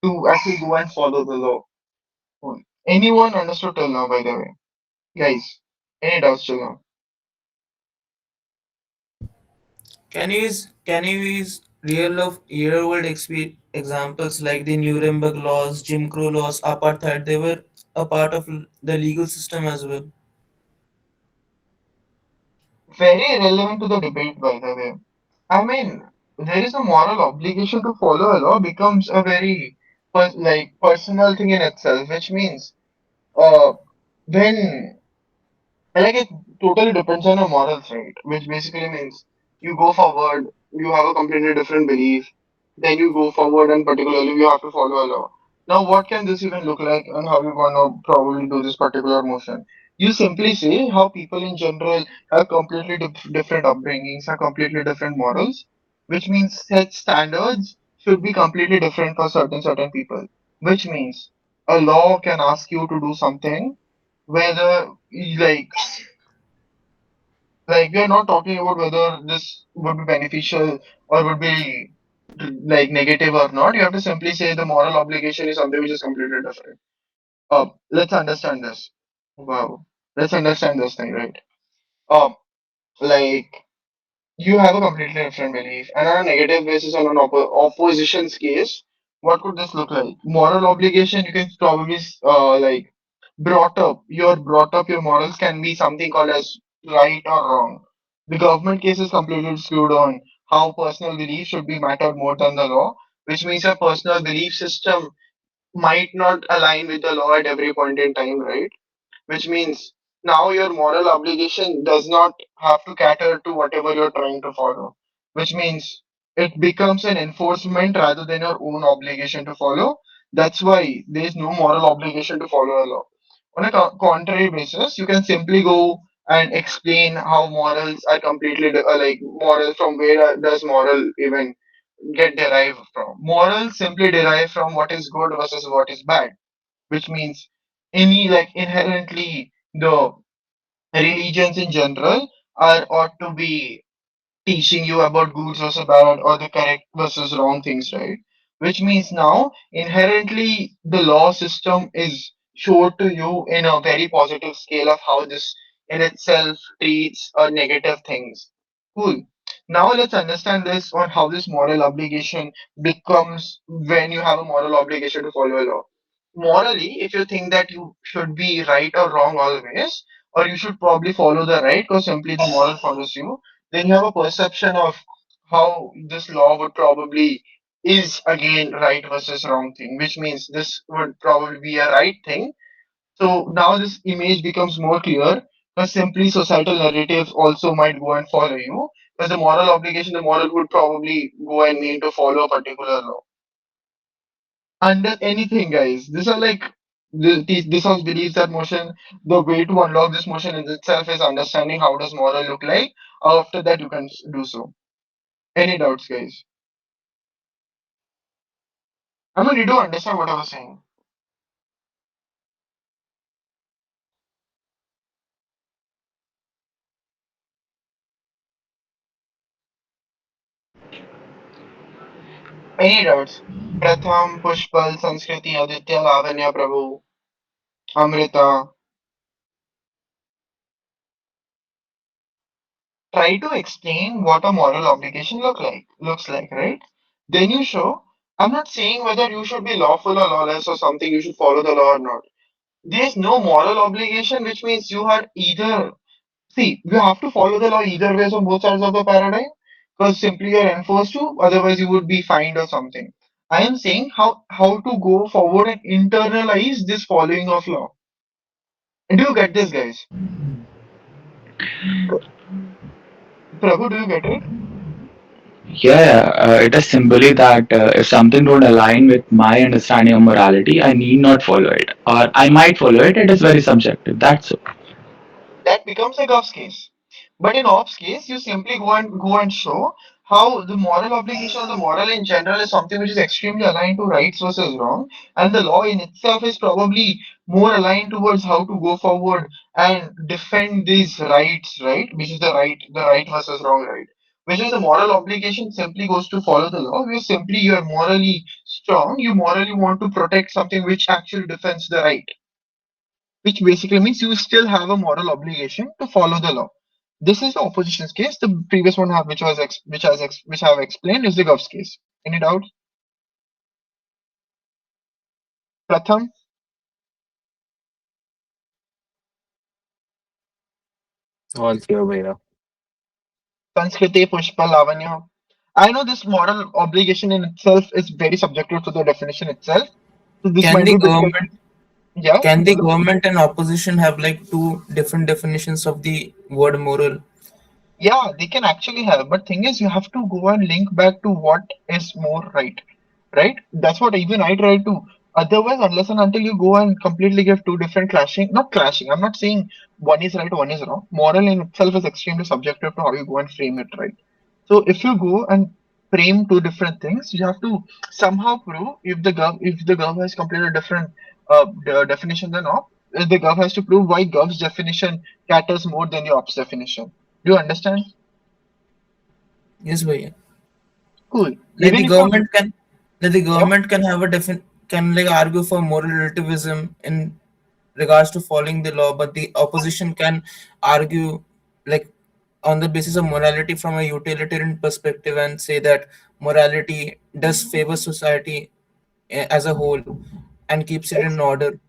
to actually go and follow the law. Anyone understood till now, by the way? Guys, any doubts till now? Can you use real world examples like the Nuremberg laws, Jim Crow laws, apartheid? They were a part of the legal system as well. Very relevant to the debate, by the way. I mean, there is a moral obligation to follow a law becomes a very personal thing in itself, which means uh, when like it totally depends on your morals, right? Which basically means you go forward, you have a completely different belief, then you go forward and particularly you have to follow a law. Now, what can this even look like and how you gonna probably do this particular motion? You simply say how people in general have completely different upbringings, have completely different morals, which means set standards should be completely different for certain people. Which means a law can ask you to do something whether like we are not talking about whether this would be beneficial or would be like negative or not. You have to simply say the moral obligation is something which is completely different. Let's understand this. Wow. Let's understand this thing, right? Um, like you have a completely different belief, and on a negative basis, on an opposition's case, what could this look like? Moral obligation, you can probably brought up. Your morals can be something called as right or wrong. The government case is completely skewed on how personal belief should be mattered more than the law, which means your personal belief system might not align with the law at every point in time, right? Which means now your moral obligation does not have to cater to whatever you're trying to follow, which means it becomes an enforcement rather than your own obligation to follow. That's why there is no moral obligation to follow a law. On a contrary basis, you can simply go and explain how morals are completely like moral from where does moral even get derived from. Morals simply derive from what is good versus what is bad, which means any like inherently the religions in general are ought to be teaching you about good versus bad or the correct versus wrong things, right? Which means now inherently the law system is showed to you in a very positive scale of how this in itself treats negative things. Cool. Now let's understand this on how this moral obligation becomes when you have a moral obligation to follow a law. Morally, if you think that you should be right or wrong always, or you should probably follow the right because simply the moral follows you, then you have a perception of how this law would probably is again right versus wrong thing, which means this would probably be a right thing. So now this image becomes more clear because simply societal narratives also might go and follow you because the moral obligation, the moral would probably go and mean to follow a particular law under anything, guys. These are like this house believes that motion. The way to unlock this motion in itself is understanding how does moral look like. After that, you can do so. Any doubts, guys? I mean, you do understand what I was saying. Any doubts? Pratham, Pushpal, Sanskriti, Aditya, Lavanya, Prabhu, Amrita. Try to explain what a moral obligation looks like, right? Then you show. I'm not saying whether you should be lawful or lawless or something. You should follow the law or not. There's no moral obligation, which means you are either see you have to follow the law either ways on both sides of the paradigm, because simply you're enforced to, otherwise you would be fined or something. I am saying how to go forward and internalize this following of law. Do you get this, guys? Prabhu, do you get it? Yeah, it is simply that if something don't align with my understanding of morality, I need not follow it, or I might follow it. It is very subjective. That's all. That becomes a Gov's case. But in Ops case, you simply go and show how the moral obligation or the moral in general is something which is extremely aligned to rights versus wrong, and the law in itself is probably more aligned towards how to go forward and defend these rights, right? Which is the right versus wrong right. Which is the moral obligation simply goes to follow the law. Where simply you are morally strong, you morally want to protect something which actually defends the right, which basically means you still have a moral obligation to follow the law. This is the opposition's case. The previous one, which I have explained, is the Gov's case. Any doubt? Pratham, All clear, Bhaira. Sanskriti, Pushpa, Lavanya. I know this moral obligation in itself is very subjective to the definition itself. So this Can might the be a bit government tricky. Yeah, can the Prabhu? government and opposition have like two different definitions of the word moral? Yeah, they can actually have. But thing is, you have to go and link back to what is more right. Right? That's what even I try to. Otherwise, unless and until you go and completely give two different clashing, not clashing, I'm not saying one is right, one is wrong. Moral in itself is extremely subjective to how you go and frame it, right? So if you go and frame two different things, you have to somehow prove if the gov has completely different definition than op, the gov has to prove why gov's definition caters more than the op's definition. Do you understand? Yes, Bhaira. Cool. Like Even the if you government can like the yeah. government can have a different can like argue for moral relativism in regards to following the law, but the opposition can argue like on the basis of morality from a utilitarian perspective and say that morality does favor society as a whole and keeps it in order.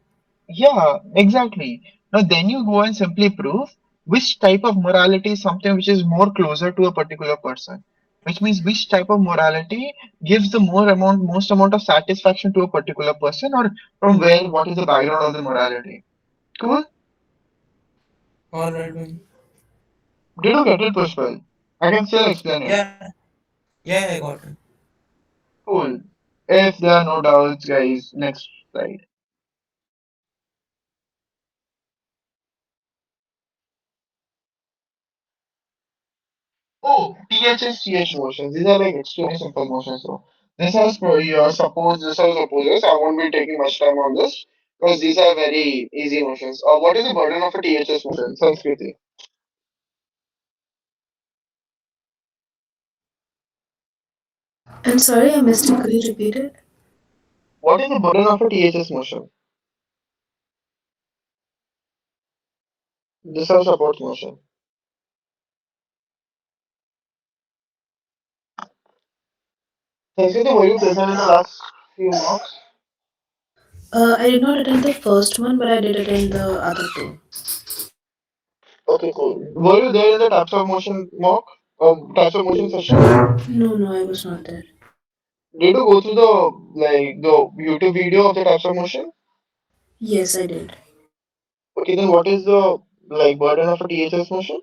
Yeah, exactly. Now then you go and simply prove. which type of morality is something which is more closer to a particular person, which means which type of morality gives the most amount of satisfaction to a particular person, or from where, what is the background of the morality. Cool. All right, man. Did you get it, Pushpal? I can still explain it. Yeah, yeah, I got it. Cool. If there are no doubts, guys, next slide. Oh, THS, TH motions. These are like extremely simple motions. So this has your suppose, this has opposes. I won't be taking much time on this because these are very easy motions. What is the burden of a THS motion? Sanskriti. I'm sorry, I missed it. Could you repeat it? What is the burden of a THS motion? This is support motion. Sanskriti, were you present in the last few mocks? I did not attend the first one, but I did attend the other two. Okay, cool. Were you there in the types of motion mock? Types of motion session? No, no, I was not there. Did you go through the YouTube video of the types of motion? Yes, I did. Okay, then what is the burden of a THS motion?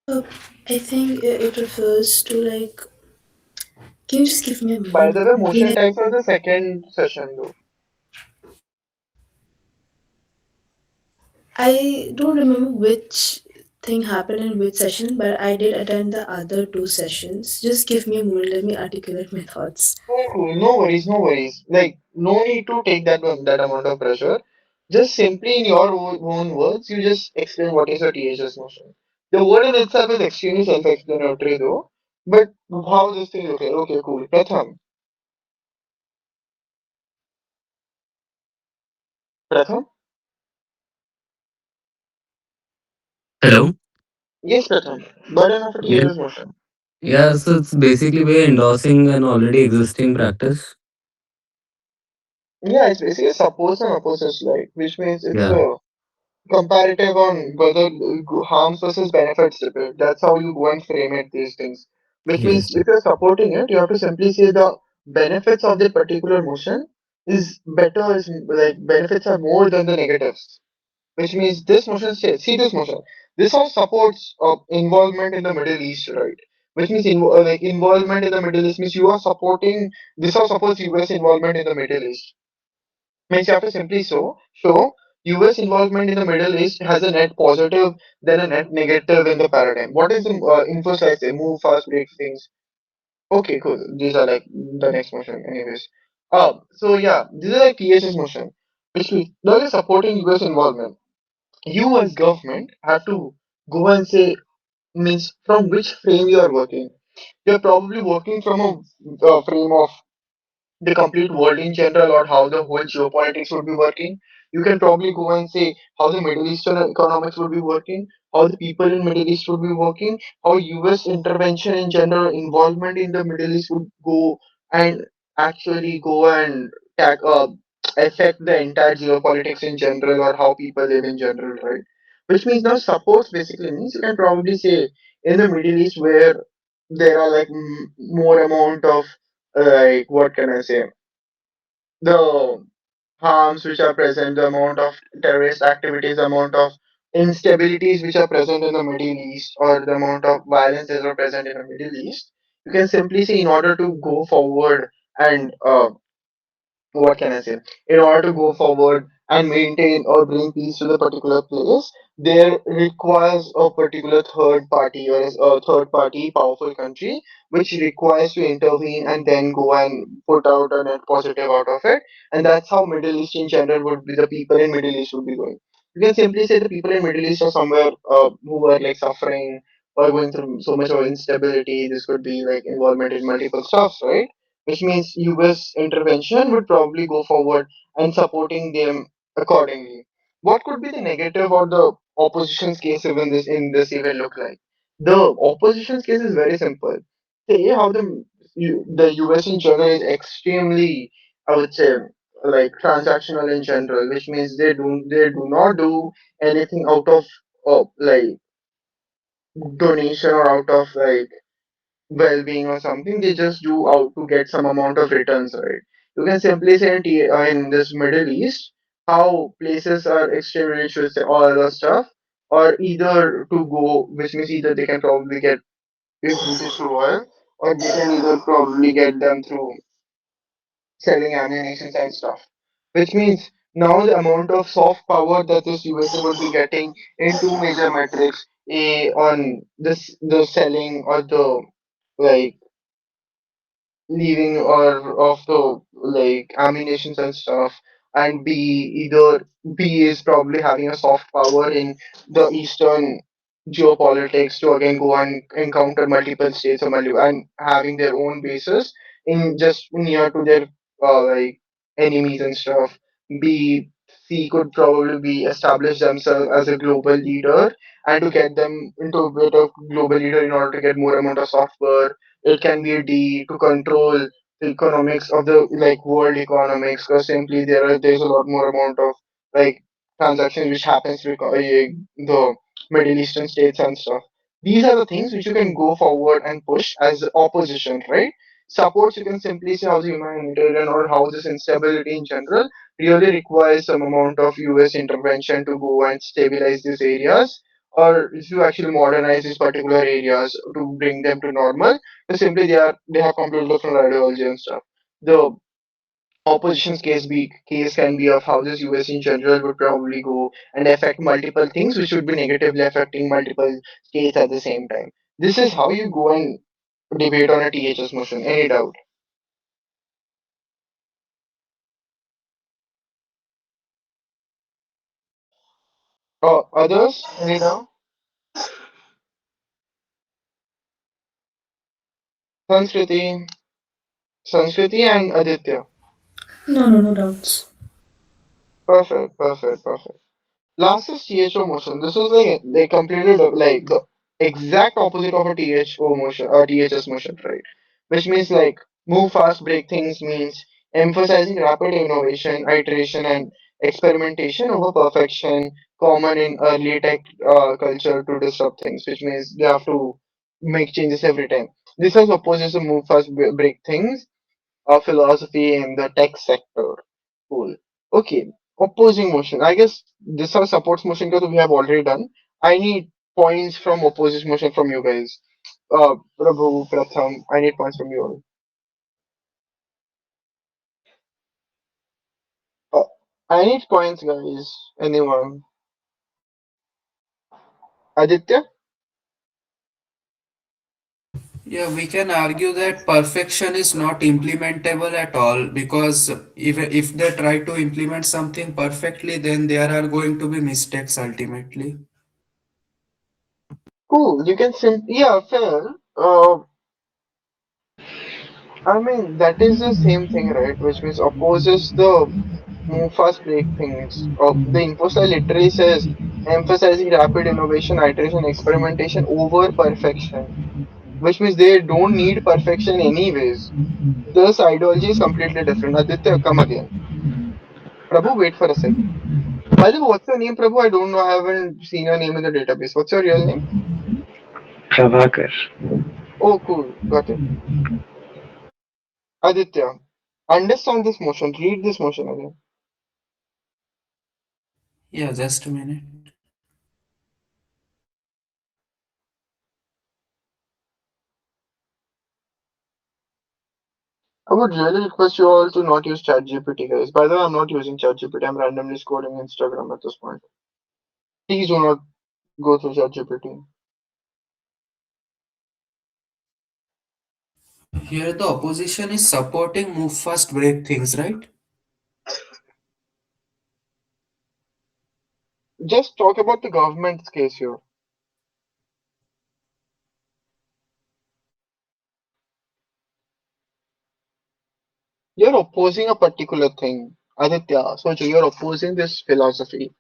Uh, I think it refers to like. Can you just give me a By moment? the way, Being motion types are the second session though. I don't remember which thing happened in which session, but I did attend the other two sessions. Just give me a moment. Let me articulate my thoughts. Cool, cool. No worries, no worries. Like, no need to take that amount of pressure. Just simply in your own words, you just explain what is a THS motion. The word in itself is extremely self-explanatory though. But how this thing okay? Okay, cool. Pratham. Pratham? Hello? Yes, Pratham. Burden of a Yeah. THS motion. Yeah, so it's basically we're endorsing an already existing practice. Yeah, it's basically suppose and opposites, like, which means it's Yeah. a comparative on whether harms versus benefits debate. That's how you go and frame it, these things. Which means Yes. if you're supporting it, you have to simply say the benefits of the particular motion is better, is like benefits are more than the negatives. Which means this motion says, see this motion. This all supports involvement in the Middle East, right? Which means involvement in the Middle East means you are supporting this all supports US involvement in the Middle East, means you have to simply show US involvement in the Middle East has a net positive than a net negative in the paradigm. What is the info slide say? Move fast, break things. Okay, cool. These are like the next motion, anyways. So yeah, these are like THS motion, which means now you're supporting US involvement. You as government have to go and say means from which frame you are working. You're probably working from a frame of the complete world in general or how the whole geopolitics would be working. You can probably go and say how the Middle Eastern economics would be working, how the people in Middle East would be working, how US intervention in general involvement in the Middle East would go and actually go and affect the entire geopolitics in general or how people live in general, right? Which means now supports basically means you can probably say in the Middle East where there are like more amount of like what can I say, the harms which are present, the amount of terrorist activities, the amount of instabilities which are present in the Middle East, or the amount of violence that are present in the Middle East, you can simply say in order to go forward and what can I say? In order to go forward and maintain or bring peace to the particular place, there requires a particular third party or a third party powerful country which requires to intervene and then go and put out a net positive out of it. And that's how Middle East in general would be the people in Middle East would be going. You can simply say the people in Middle East are somewhere who are like suffering or going through so much of instability. This could be like involvement in multiple stuffs, right? Which means US intervention would probably go forward and supporting them accordingly. What could be the negative or the opposition's case even this in this event look like? The opposition's case is very simple. Say how the US in general is extremely, I would say, like transactional in general, which means they do not do anything out of like donation or out of like well-being or something. They just do out to get some amount of returns, right? You can simply say in this Middle East how places are extremely rich with all other stuff, or either to go, which means either they can probably get recruited through oil, or they can either probably get them through selling ammunition and stuff. Which means now the amount of soft power that this USA would be getting in two major metrics, A on this the selling or the like leaving or of the like ammunitions and stuff, and B is probably having a soft power in the eastern geopolitics to again go and encounter multiple states or and having their own bases in just near to their like enemies and stuff. C could probably be establish themselves as a global leader and to get them into a bit of global leader in order to get more amount of software. It can be a D to control the economics of the like world economics, because simply there's a lot more amount of like transactions which happens with the Middle Eastern states and stuff. These are the things which you can go forward and push as opposition, right? Supports, you can simply say how the humanitarian or how this instability in general really requires some amount of US intervention to go and stabilize these areas, or to actually modernize these particular areas to bring them to normal. But simply they have completely different ideology and stuff. The opposition's case can be of how this US in general would probably go and affect multiple things which would be negatively affecting multiple states at the same time. This is how you go and debate on a THS motion. Any doubt? Others? Any doubt? Sanskriti, Sanskriti and Aditya. No, no, no doubts. Perfect, perfect, perfect. Last is THO motion. This is like they completed like the exact opposite of a THO motion or THS motion, right? Which means like move fast, break things means emphasizing rapid innovation, iteration, and experimentation over perfection, common in early tech culture to disrupt things. Which means they have to make changes every time. This is opposes to move fast, break things, a philosophy in the tech sector. Cool. Okay. Opposing motion. I guess this is supports motion because we have already done. I need points from opposing motion from you guys. Prabhu, Pratham, I need points from you all. Uh, I need points, guys. Anyone? Aditya? Yeah, we can argue that perfection is not implementable at all, because if they try to implement something perfectly, then there are going to be mistakes ultimately. Cool. You can yeah, fair. I mean, that is the same thing, right? Which means opposes the move fast break things. The imposter literally says emphasizing rapid innovation, iteration, experimentation over perfection, which means they don't need perfection anyways. This ideology is completely different. Aditya, come again. Prabhu, wait for a sec. By the way, what's your name, Prabhu? I don't know. I haven't seen your name in the database. What's your real name? Prabhakar. Oh, cool. Got it. Aditya, understand this motion. Read this motion again. Yeah, just a minute. I would really request you all to not use ChatGPT, guys. By the way, I'm not using ChatGPT. I'm randomly scrolling Instagram at this point. Please do not go through ChatGPT. Here the opposition is supporting move fast break things, right? Just talk about the government's case here. You're opposing a particular thing. Aditya, so you're opposing this philosophy.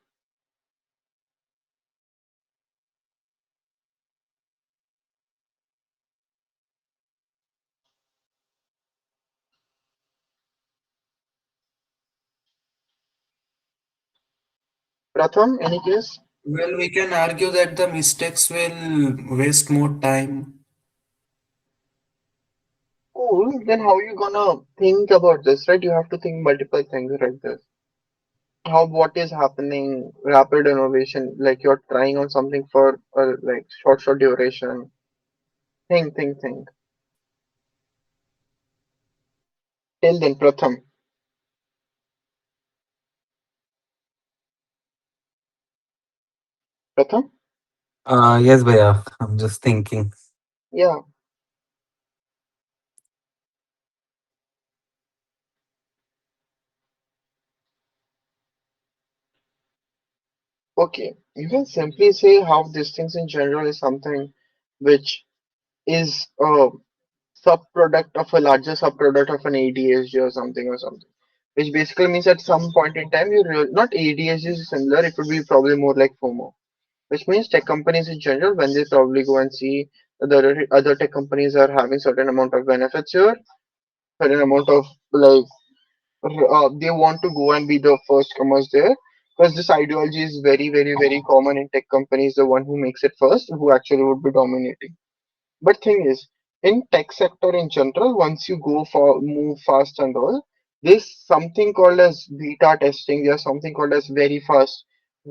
Pratham, any case? Well, we can argue that the mistakes will waste more time. Cool. Then how you gonna think about this, right? You have to think multiple things like this. How what is happening? Rapid innovation, like you're trying on something for like short duration. Think. Till then, Pratham. Pratham? Yes, Bhaiya. I'm just thinking. Yeah. Okay. You can simply say how these things in general is something which is a subproduct of a larger subproduct of an ADHD or something. Which basically means at some point in time, not ADHD is similar, it would be probably more like FOMO. Which means tech companies in general, when they probably go and see the other tech companies are having certain amount of benefits here, certain amount of like they want to go and be the first comers there because this ideology is very common in tech companies. The one who makes it first, who actually would be dominating. But thing is, in tech sector in general, once you go for move fast and all, there's something called as beta testing. There's something called as very fast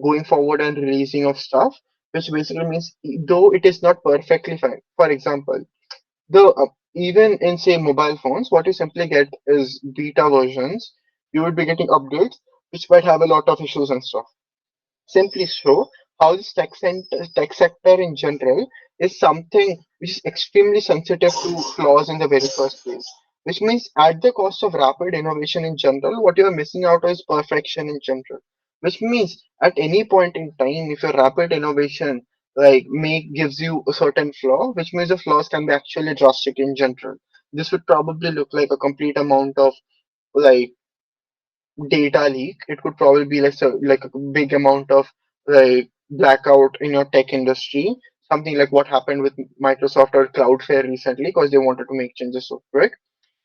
going forward and releasing of stuff, which basically means though it is not perfectly fine. For example, the even in say mobile phones, what you simply get is beta versions. You would be getting updates, which might have a lot of issues and stuff simply show how this tech sector in general is something which is extremely sensitive to flaws in the very first place. Which means at the cost of rapid innovation in general, what you are missing out is perfection in general. Which means at any point in time, if your rapid innovation like make gives you a certain flaw, which means the flaws can be actually drastic in general. This would probably look like a complete amount of like data leak. It could probably be like like a big amount of like blackout in your tech industry. Something like what happened with Microsoft or Cloudflare recently because they wanted to make changes so quick.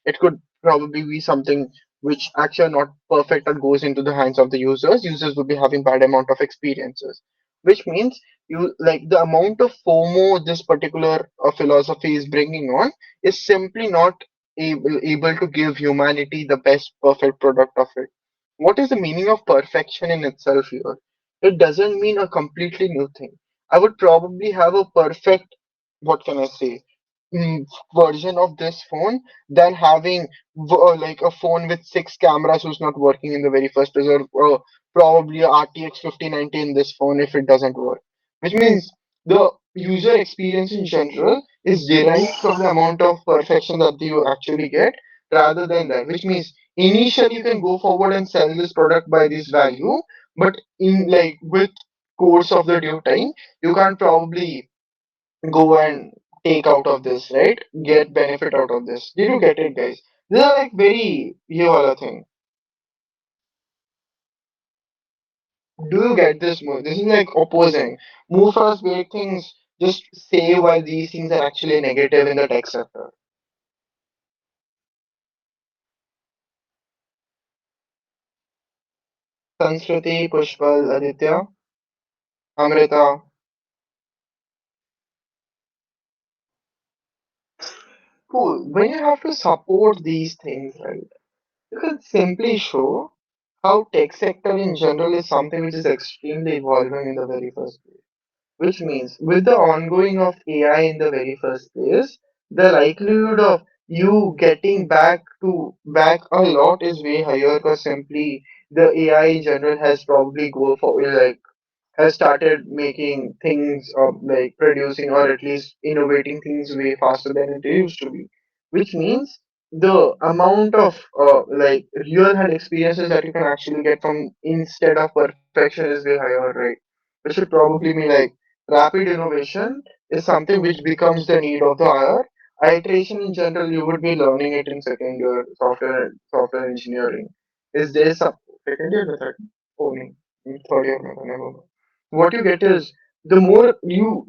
It could probably be something which actually are not perfect and goes into the hands of the users. Users would be having bad amount of experiences, which means you like the amount of FOMO this particular philosophy is bringing on is simply not able to give humanity the best perfect product of it. What is the meaning of perfection in itself here? It doesn't mean a completely new thing. I would probably have a perfect, what can I say, mm, version of this phone than having like a phone with six cameras who's not working in the very first place, or probably a RTX 5090 in this phone if it doesn't work. Which means the user experience in general is derived from the amount of perfection that you actually get rather than that. Which means initially you can go forward and sell this product by this value, but in like with course of the due time, you can't probably go and take out of this, right? Get benefit out of this. Did you get it, guys? These are like very ye wala thing. Do you get this move? This is like opposing. Move fast, break things. Just say why these things are actually negative in the tech sector. Sanskriti, Pushpal, Aditya, Amrita. Cool. When you have to support these things, right? You can simply show how tech sector in general is something which is extremely evolving in the very first place. Which means with the ongoing of AI in the very first place, the likelihood of you getting back a lot is way higher because simply the AI in general has probably go for like has started making things like producing or at least innovating things way faster than it used to be, which means the amount of like real hand experiences that you can actually get from instead of perfection is way higher, right? Which should probably mean like rapid innovation is something which becomes the need of the hour. Iteration in general, you would be learning it in second year software engineering. Is there some second year or third? Oh, no, third year, never. What you get is the more you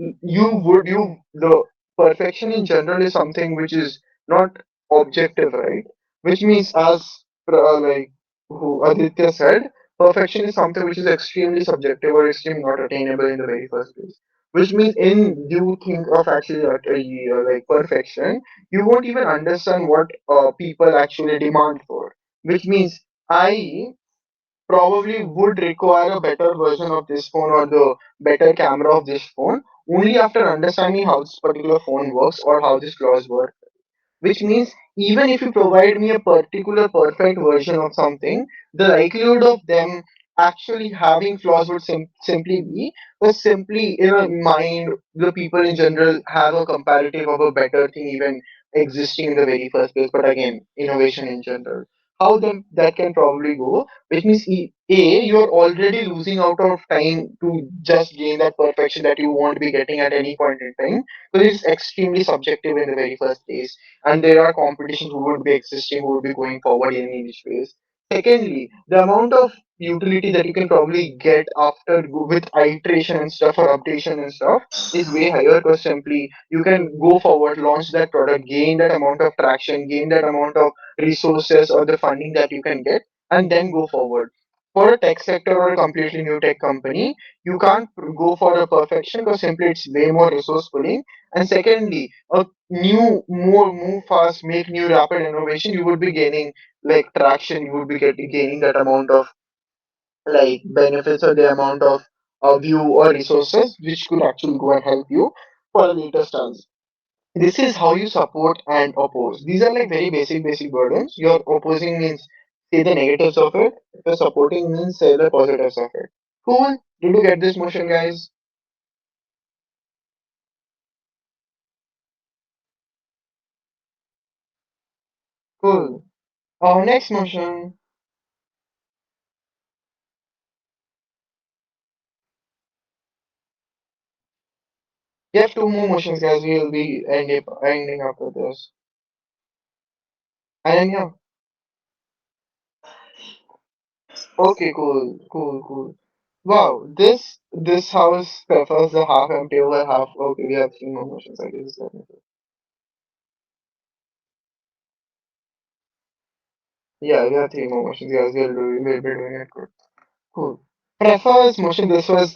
the perfection in general is something which is not objective, right? Which means as like who Aditya said, perfection is something which is extremely subjective or extremely not attainable in the very first place. Which means, in you think of actually like perfection, you won't even understand what people actually demand for. Which means I probably would require a better version of this phone or the better camera of this phone only after understanding how this particular phone works or how these flaws work. Which means even if you provide me a particular perfect version of something, the likelihood of them actually having flaws would simply be, because simply in a mind, the people in general have a comparative of a better thing even existing in the very first place. But again, innovation in general. How then that can probably go, which means you're already losing out of time to just gain that perfection that you won't be getting at any point in time, because it's extremely subjective in the very first place, and there are competitions who would be existing, who would be going forward in each ways. Secondly, the amount of utility that you can probably get after with iteration and stuff or updation and stuff is way higher, because simply you can go forward, launch that product, gain that amount of traction, gain that amount of resources or the funding that you can get, and then go forward. For a tech sector or a completely new tech company, you can't go for a perfection because simply it's way more resource pulling. And secondly, a new more move fast, make new rapid innovation, you would be gaining like traction, you would be gaining that amount of like benefits or the amount of view or resources which could actually go and help you for a later stance. This is how you support and oppose. These are like very basic burdens. Your opposing means say the negatives of it, your supporting means say the positives of it. Cool. Did you get this motion, guys? Cool. Next motion. You have two more motions, guys. We will be ending up with this. And then yeah. Okay, cool. Wow, this house prefers the half empty over half. Okay, we have three more motions. I guess. Yeah, we have three more motions, guys. We'll be doing it good. Cool. Prefers motion. This was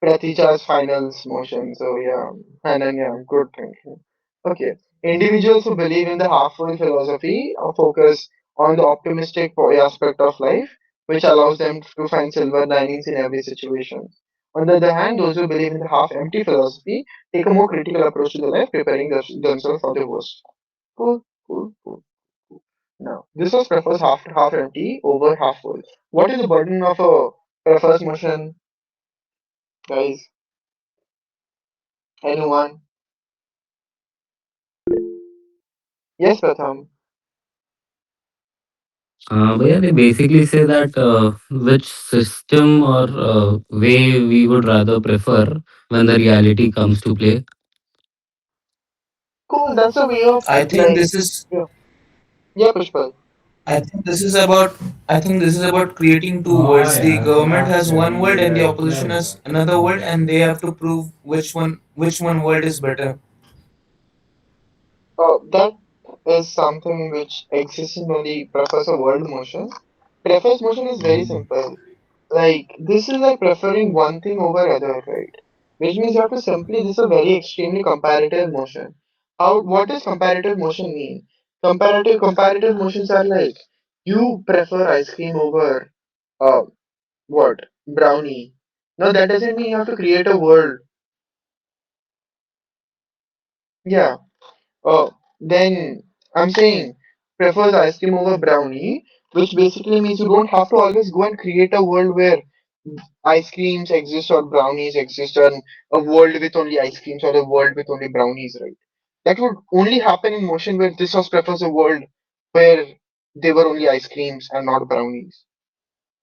Pratija's finals motion. So yeah, and then yeah, good thinking. Okay. Individuals who believe in the half-full philosophy focus on the optimistic aspect of life, which allows them to find silver linings in every situation. On the other hand, those who believe in the half-empty philosophy take a more critical approach to the life, preparing themselves for the worst. Cool. Now, this was prefers half empty over half full. What is the burden of a prefers motion, guys? Anyone? Yes, Pratham. But yeah, they basically say that which system or way we would rather prefer when the reality comes to play. Cool. That's a way of I think like this is yeah, yeah, Pushpal. I think this is about I think this is about creating two worlds. The government has one world and the opposition has another world, and they have to prove which one world is better. That is something which exists in only prefers a world motion. Prefers motion is very simple. Like this is like preferring one thing over other, right? Which means you have to simply this is a very extremely comparative motion. How what does comparative motion mean? Comparative motions are like you prefer ice cream over uh what? Brownie. No, that doesn't mean you have to create a world. Yeah. Then I'm saying prefers ice cream over brownie, which basically means you don't have to always go and create a world where ice creams exist or brownies exist, and a world with only ice creams or a world with only brownies, right? That would only happen in motion where this house prefers a world where they were only ice creams and not brownies.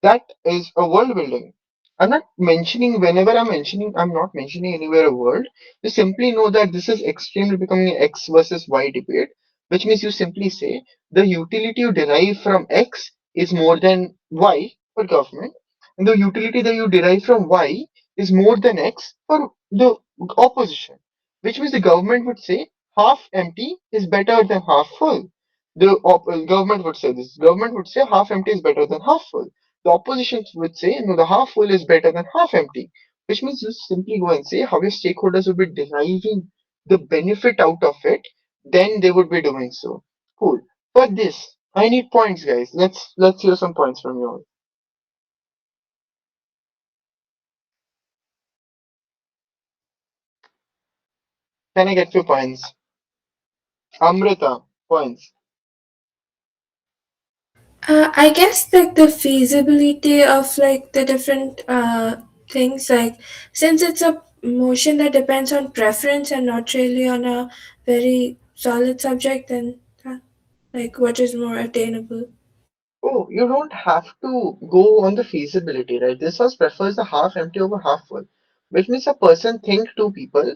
That is a world building. I'm not mentioning whenever I'm not mentioning anywhere a world. You simply know that this is extremely becoming an X versus Y debate, which means you simply say the utility you derive from X is more than Y for government, and the utility that you derive from Y is more than X for the opposition. Which means the government would say half empty is better than half full. The government would say this. Government would say half empty is better than half full. The opposition would say, no, the half full is better than half empty, which means you simply go and say how your stakeholders would be deriving the benefit out of it, then they would be doing so. Cool. For this, I need points, guys. Let's hear some points from you all. Can I get few points? Amrita, points. I guess like the feasibility of like the different things, like since it's a motion that depends on preference and not really on a very solid subject, then like what is more attainable. Oh, you don't have to go on the feasibility, right? This was prefers the half empty over half full, which means a person think two people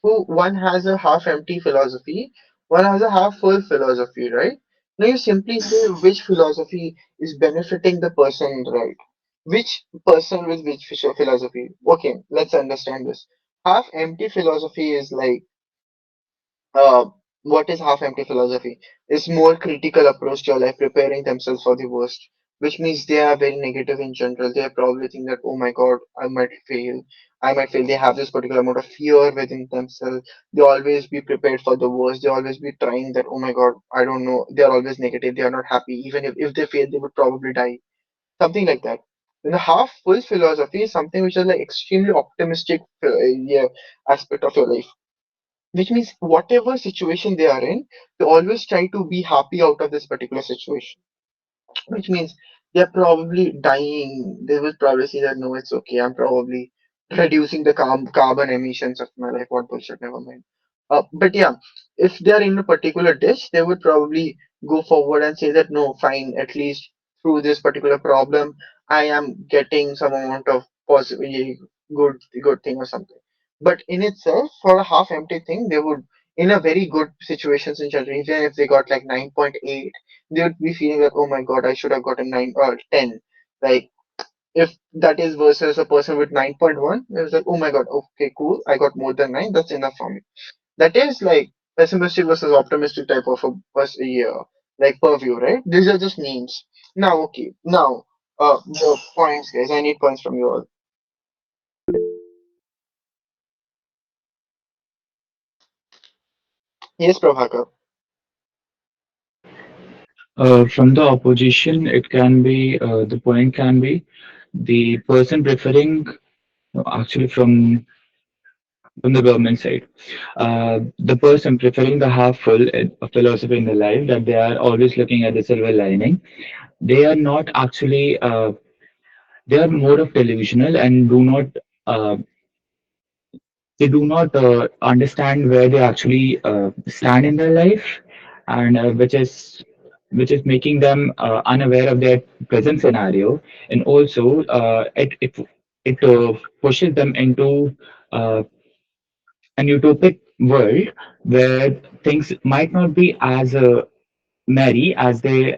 who one has a half empty philosophy, one has a half full philosophy, right? Now you simply say which philosophy is benefiting the person, right? Which person with which philosophy? Okay, let's understand this. Half empty philosophy is like uh, what is half empty philosophy? Is more critical approach to your life, preparing themselves for the worst, which means they are very negative in general. They probably think that, oh my god, I might fail. I might fail. They have this particular amount of fear within themselves. They always be prepared for the worst. They always be trying that, oh my god, I don't know. They are always negative. They are not happy. Even if they fail, they would probably die. Something like that. Then the half full philosophy is something which is like extremely optimistic yeah, aspect of your life, which means whatever situation they are in, they always try to be happy out of this particular situation, which means they're probably dying. They will probably say that no, it's okay. I'm probably reducing the carbon emissions of my life. What bullshit, never mind. But yeah, if they're in a particular dish, they would probably go forward and say that no, fine, at least through this particular problem, I am getting some amount of possibly good thing or something. But in itself, for a half empty thing, they would in a very good situations in general, even if they got like 9.8, they would be feeling like, oh my god, I should have gotten 9 or 10. Like, if that is versus a person with 9.1, it was like, oh my god, okay, cool, I got more than 9, that's enough for me. That is like pessimistic versus optimistic type of like purview, right? These are just names. Now, okay, now, the points, guys, I need points from you all. Yes, Prabhakar. From the opposition, it can be the point can be the person preferring actually from the government side, the person preferring the half full philosophy in the life that they are always looking at the silver lining. They are not actually they are more of delusional and do not uh, they do not understand where they actually stand in their life, and which is making them unaware of their present scenario, and also it pushes them into uh, an utopic world where things might not be as merry as they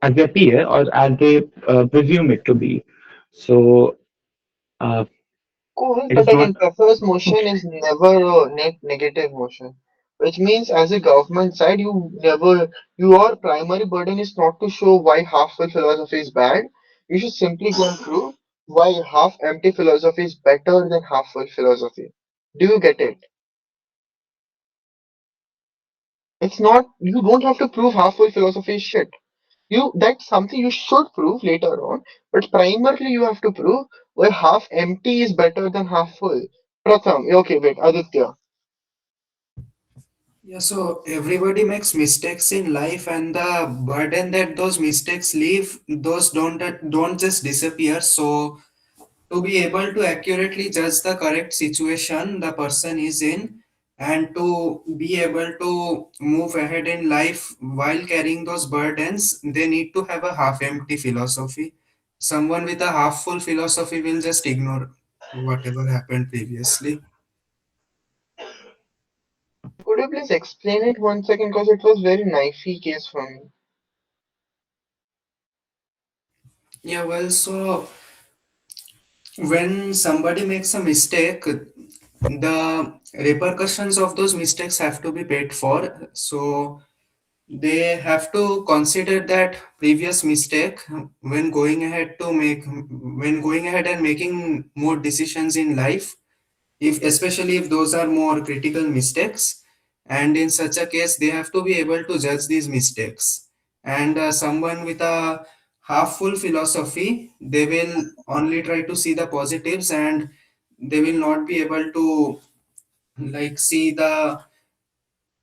appear or as they presume it to be. So uh, Cool, it but is not. again, Prefer's motion is never a negative motion, which means as a government side, your primary burden is not to show why half-full philosophy is bad. You should simply go and prove why half-empty philosophy is better than half-full philosophy. Do you get it? It's not, you don't have to prove half-full philosophy is shit. That's something you should prove later on, but primarily you have to prove why half empty is better than half full. Pratham, okay, wait, Aditya. Yeah, so everybody makes mistakes in life, and the burden that those mistakes leave, those don't just disappear. So to be able to accurately judge the correct situation the person is in, and to be able to move ahead in life while carrying those burdens, they need to have a half empty philosophy. Someone with a half full philosophy will just ignore whatever happened previously. Could you please explain it 1 second because it was very knifey case for me. Yeah, well, so when somebody makes a mistake, the repercussions of those mistakes have to be paid for. So They have to consider that previous mistake when going ahead to make when going ahead and making more decisions in life, if especially if those are more critical mistakes. And in such a case they have to be able to judge these mistakes. And someone with a half full philosophy, they will only try to see the positives, and they will not be able to like see the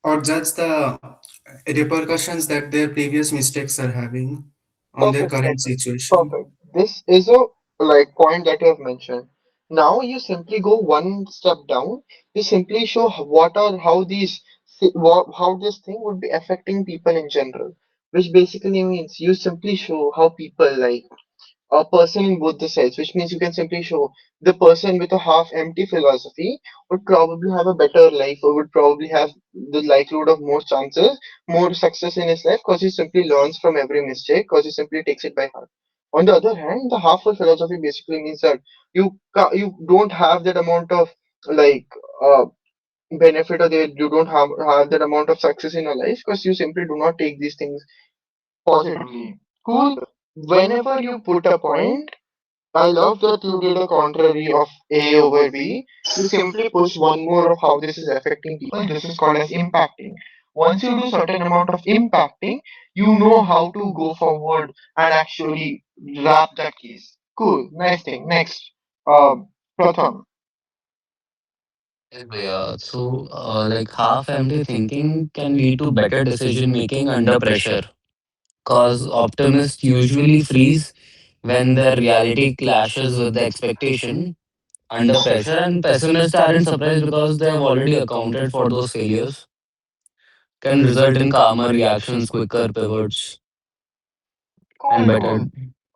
or judge the repercussions that their previous mistakes are having on their Perfect, current perfect, situation. perfect. This is a like point that you have mentioned. Now you simply go one step down. You simply show what are how these how this thing would be affecting people in general, which basically means you simply show how people like a person in both the sides, which means you can simply show the person with a half empty philosophy would probably have a better life or would probably have the likelihood of more chances, more success in his life because he simply learns from every mistake because he simply takes it by heart. On the other hand, the half full philosophy basically means that you don't have that amount of like uh, benefit or you don't have that amount of success in your life because you simply do not take these things positively. Cool. Whenever you put a point, I love that you did a contrary of A over B. You simply push one more of how this is affecting people. This is called as impacting. Once you do certain amount of impacting, you know how to go forward and actually wrap that case. Cool. Nice thing. Next. Pratham. Yes, Bhaiya. So, like half-empty thinking can lead to better decision making under pressure. Cause optimists usually freeze when their reality clashes with the expectation under pressure, and pessimists aren't surprised because they have already accounted for those failures. Can result in calmer reactions, quicker pivots, and Cool, better.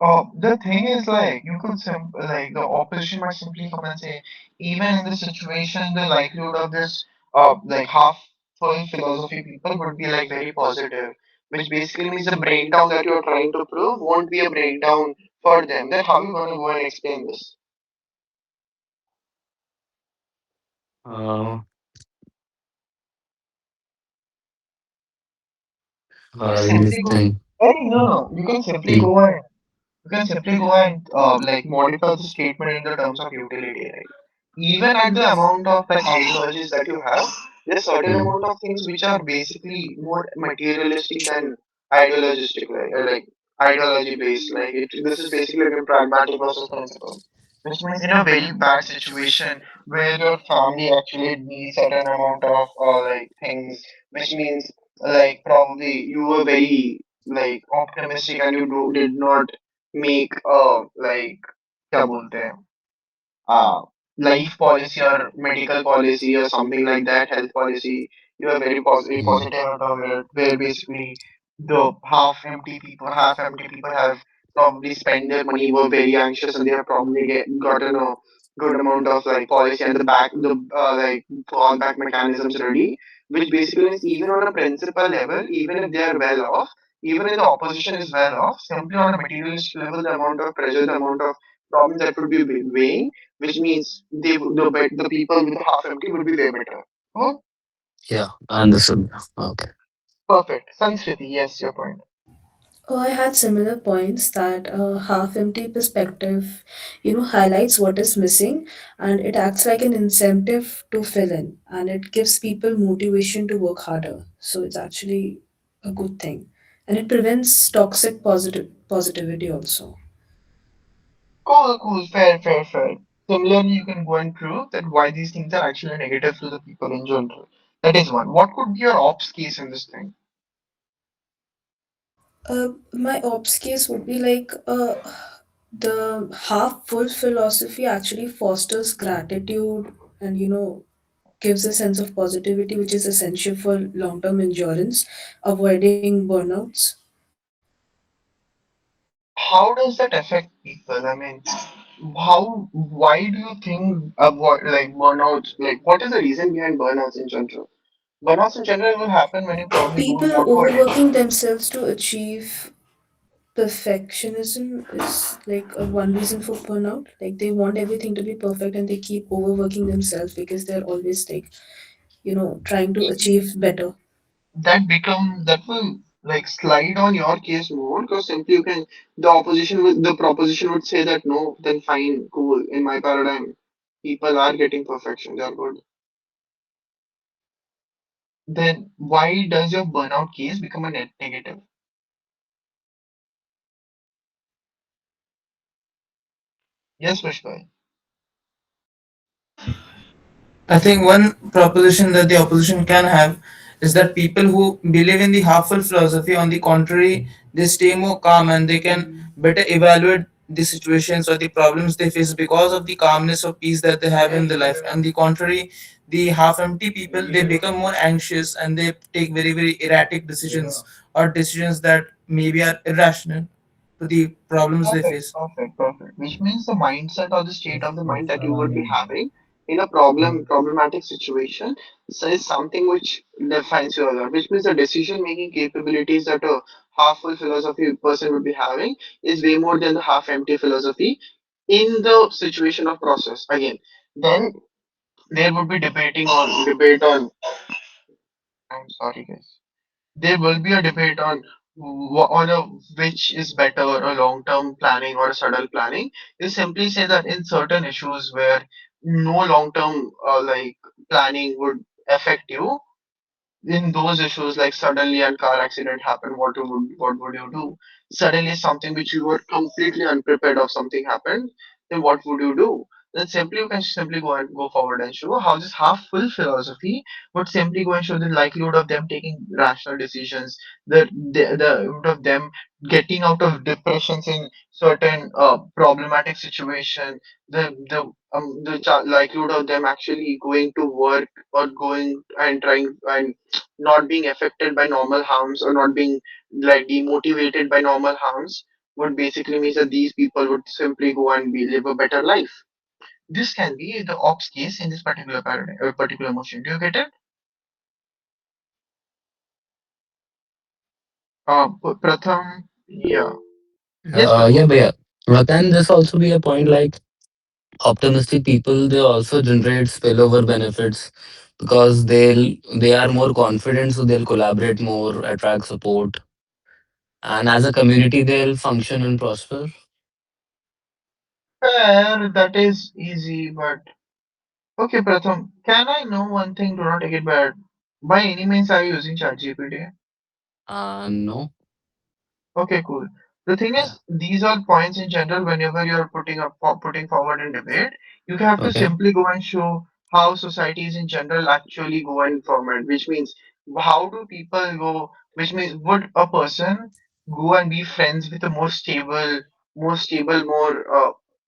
cool. The thing is, like, you could like the opposition might simply come and say, even in this situation, the likelihood of this, like half full philosophy people would be like very positive, which basically means the breakdown that you're trying to prove won't be a breakdown for them. Then how you gonna go and explain this? Uh, You can let me simply go. think. Hey, no, no. You can simply go and like modify the statement in the terms of utility, right? Even at the amount of like ideologies that you have, there's certain Hmm. amount of things which are basically more materialistic than ideologistic, right? Or like ideology based. Like this is basically like a pragmatic versus principle, which means in a very bad situation where your family actually needs certain amount of like things, which means like probably you were very like optimistic and did not make like क्या बोलते हैं uh, life policy or medical policy or something like that, health policy, you are very Hmm. positive about it, where basically the half empty people have probably spent their money, were very anxious, and they have probably gotten a good amount of like policy and the like fallback mechanisms ready, which basically means even on a principal level, even if they are well off, even if the opposition is well off, simply on a materialistic level, the amount of pressure, the amount of problems that would be weighing, which means the people with the half empty would be way better. Oh, Yeah, understood. Okay. perfect. Sanskriti, yes, your point. Oh, I had similar points that a half empty perspective, highlights what is missing, and it acts like an incentive to fill in, and it gives people motivation to work harder. So it's actually a good thing. And it prevents toxic positivity also. Cool, cool, fair, fair, fair. Similarly, you can go and prove that why these things are actually negative to the people in general. That is one. What could be your ops case in this thing? My ops case would be like the half full philosophy actually fosters gratitude and gives a sense of positivity, which is essential for long term endurance, avoiding burnouts. How does that affect people? I mean, why do you think avoid like burnouts? Like, what is the reason behind burnouts in general? Burnouts in general will happen when you probably don't People want to attain. overworking themselves to achieve perfectionism is like one reason for burnout. Like they want everything to be perfect and they keep overworking themselves because they're always like, trying to achieve better. that will like slide on your case more because simply you can the proposition would say that no, then fine, cool. In my paradigm, people are getting perfection, they are good. Then why does your burnout case become a net negative? Yes, Pushpa. I think one proposition that the opposition can have is that people who believe in the half-full philosophy, on the contrary, they stay more calm and they can better evaluate the situations or the problems they face because of the calmness or peace that they have in their life. And the contrary, the half-empty people, they become more anxious and they take very, very erratic decisions or decisions that maybe are irrational to the problems they Perfect, face. perfect, perfect. Which means the mindset or the state of the mind that you would be Um, having in a problematic situation is something which defines you a lot. Which means the decision making capabilities that a half full philosophy person would be having is way more than the half empty philosophy in the situation of process. Again, then there would be debate on. I'm sorry, guys. There will be a debate on which is better, a long-term planning or a subtle planning. You simply say that in certain issues where no long-term planning would affect you, in those issues like suddenly a car accident happened, what would you do? Suddenly something which you were completely unprepared of something happened, then what would you do? Then simply you can simply go forward and show how this half full philosophy would simply go and show the likelihood of them taking rational decisions, the likelihood of them getting out of depressions in certain problematic situation, the likelihood of them actually going to work or going and trying and not being affected by normal harms or not being like demotivated by normal harms would basically mean that these people would simply go and live a better life. This can be the ops case in this particular paradigm, particular motion. Do you get it? Pratham, yeah. Yes, yeah, Pratham. but yeah. Can this also be a point like optimistic people? They also generate spillover benefits because they are more confident, so they'll collaborate more, attract support, and as a community, they'll function and prosper. Fair, that is easy, but okay, Pratham, can I know one thing? Do not take it bad. By any means, are you using ChatGPT? No. Okay, cool. The thing Yeah. is, these are points in general. Whenever you're putting forward in debate, you have to Okay. simply go and show how societies in general actually go and format. Which means, how do people go? Which means, would a person go and be friends with a more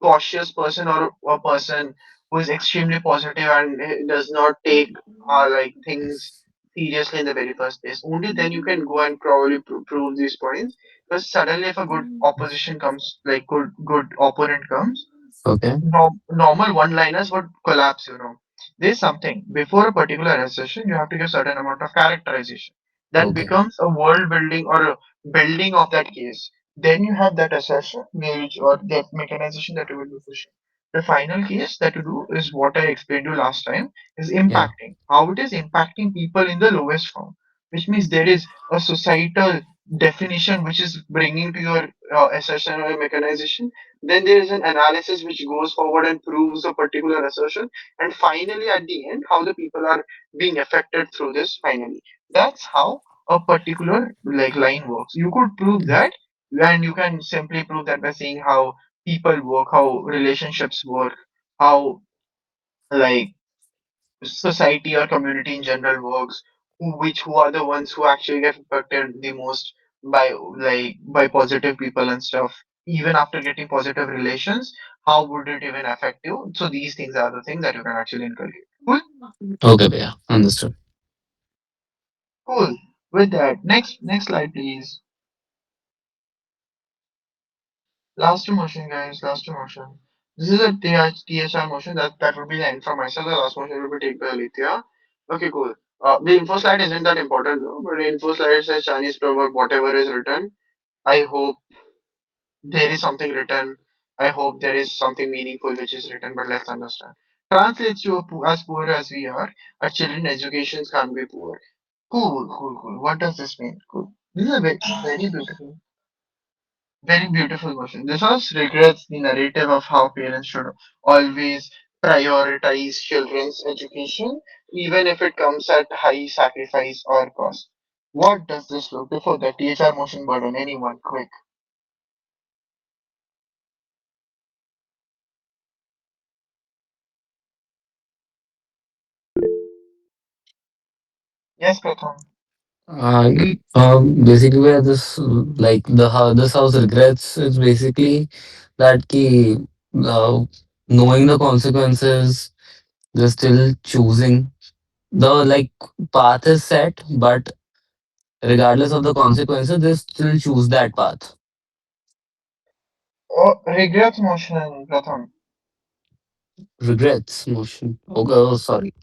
cautious person, or a person who is extremely positive and does not take things seriously in the very first place? Only then you can go and probably prove these points because suddenly, if a good opposition comes, like good opponent comes, Okay. normal one-liners would collapse. There's something before a particular assertion, you have to give certain amount of characterization. That Okay. becomes a world building or a building of that case. Then you have that assertion, which or that mechanization that you will be pushing. The final case that you do is what I explained to you last time is Yeah. impacting. How it is impacting people in the lowest form, which means there is a societal definition which is bringing to your assertion or mechanization. Then there is an analysis which goes forward and proves a particular assertion. And finally, at the end, how the people are being affected through this finally. That's how a particular line works. You could prove that, and you can simply prove that by seeing how people work, how relationships work, how like society or community in general works, who are the ones who actually get affected the most by by positive people and stuff. Even after getting positive relations, how would it even affect you? So these things are the things that you can actually inculcate. Cool, Okay. Yeah. Understood. cool. With that, next slide, please. Last motion, guys. Last motion. This is a THR motion. That will be the end from myself. The last motion will be taken by Alithia. Okay, cool. The info slide isn't that important though, but the info slide says Chinese proverb, whatever is written. I hope there is something written. I hope there is something meaningful which is written, but let's understand. Translates to as poor as we are, our children educations can't be poor. Cool, cool, cool. What does this mean? Cool. This is a very beautiful question. This also regrets the narrative of how parents should always prioritize children's education, even if it comes at high sacrifice or cost. What does this look before the THR motion burden? Anyone, quick. Yes, Pratham. Uh, Basically, where this like the how this house regrets is basically that ki uh, knowing the consequences, they're still choosing the like path is set, but regardless of the consequences, they still choose that path. Oh, regrets motion, Pratham. Regrets motion. Okay, oh, sorry.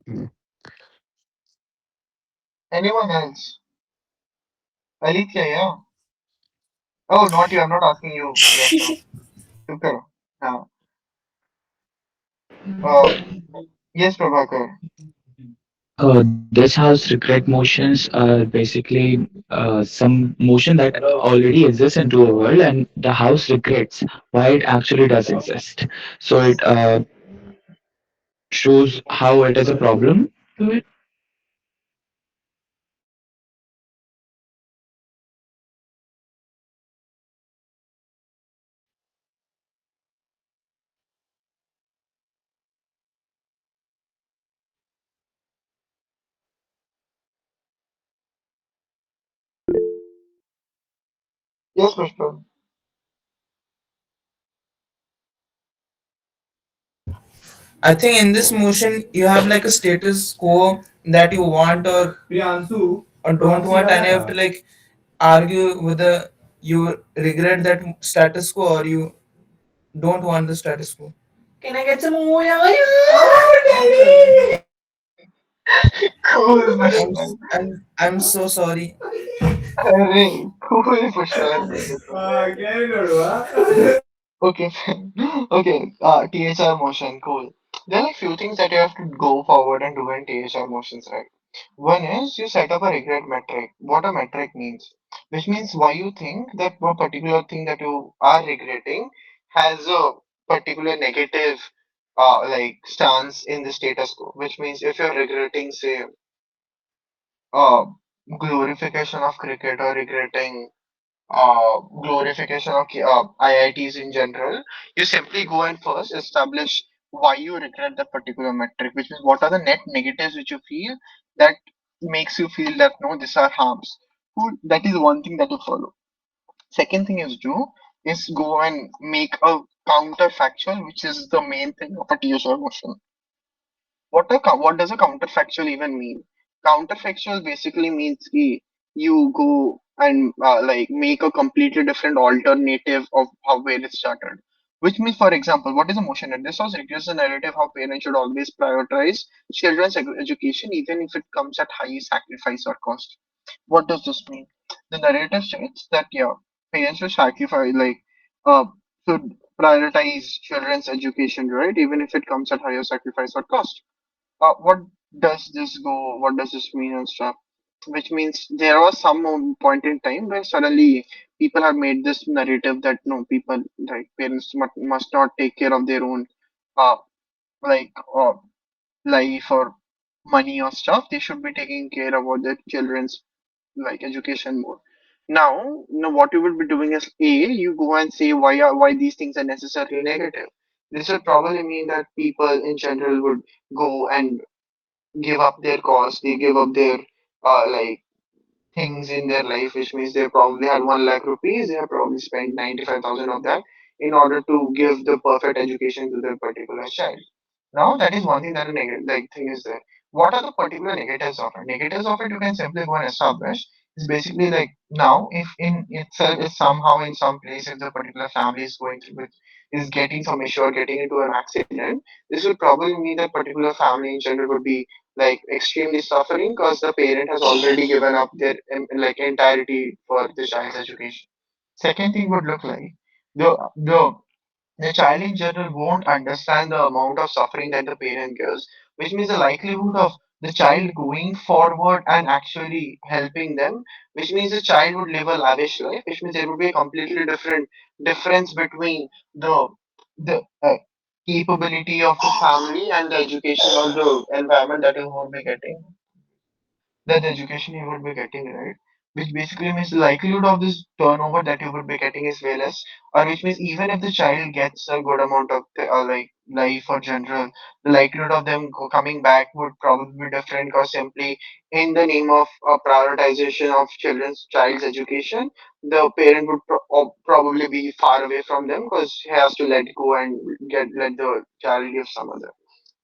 Mm. Anyone else? Alithya, yeah. Oh, not you. I'm not asking you. Yeah, sure. Super. Yeah. Uh, yes, Prabhakar. This house regret motions are basically some motion that already exists into a world, and the house regrets why it actually does exist. So it shows how it is a problem to it. Yes, Pushpa. I think in this motion you have like a status quo that you want or don't want, and you have to like argue whether you regret that status quo or you don't want the status quo. Can I get some more? Cool, I'm Pushpa. I'm so sorry. Arey, cool, Pushpa. Let's take this one. Okay, okay. THR motion, cool. There are like few things that you have to go forward and do in THR motions, right? One is you set up a regret metric. What a metric means, which means why you think that one particular thing that you are regretting has a particular negative, like stance in the status quo. Which means if you're regretting, say, uh, glorification of cricket or regretting glorification of IITs in general, you simply go and first establish why you regret that particular metric, which means what are the net negatives which you feel that makes you feel that no, these are harms. Cool. That is one thing that you follow. Second thing is do is go and make a counterfactual, which is the main thing of a TSR motion. What does a counterfactual even mean? Counterfactual basically means you go and like make a completely different alternative of how where it started. Which means, for example, what is emotion? And this was reduce the narrative how parents should always prioritize children's education, even if it comes at high sacrifice or cost. What does this mean? The narrative states that yeah, parents should sacrifice uh should prioritize children's education, right? Even if it comes at higher sacrifice or cost. What what does this mean and stuff? Which means there was some point in time where suddenly people have made this narrative that no, people like parents must not take care of their own uh like life or money or stuff. They should be taking care about their children's like education more. Now what you will be doing is a you go and say why these things are necessarily negative. This would probably mean that people in general would go and give up their cause, they give up their like things in their life, which means they probably had 1 lakh rupees, they have probably spent 95,000 of that in order to give the perfect education to their particular child. Now that is one thing that a negative like thing is there. What are the particular negatives of it? Negatives of it you can simply go and establish. It's basically like now if in itself is somehow in some place if the particular family is going through with is getting some issue or getting into an accident, this would probably mean that particular family in general would be like extremely suffering because the parent has already given up their like entirety for the child's education. Second thing would look like the the child in general won't understand the amount of suffering that the parent gives, which means the likelihood of the child going forward and actually helping them, which means the child would live a lavish life, which means there would be a completely different difference between the capability of the family and the education or the environment that you would be getting, that education you would be getting, right? Which basically means the likelihood of this turnover that you would be getting is way less, or which means even if the child gets a good amount of like life or general, the likelihood of them coming back would probably be different, because simply in the name of prioritization of child's education, the parent would probably be far away from them because he has to let go and let the child live some other.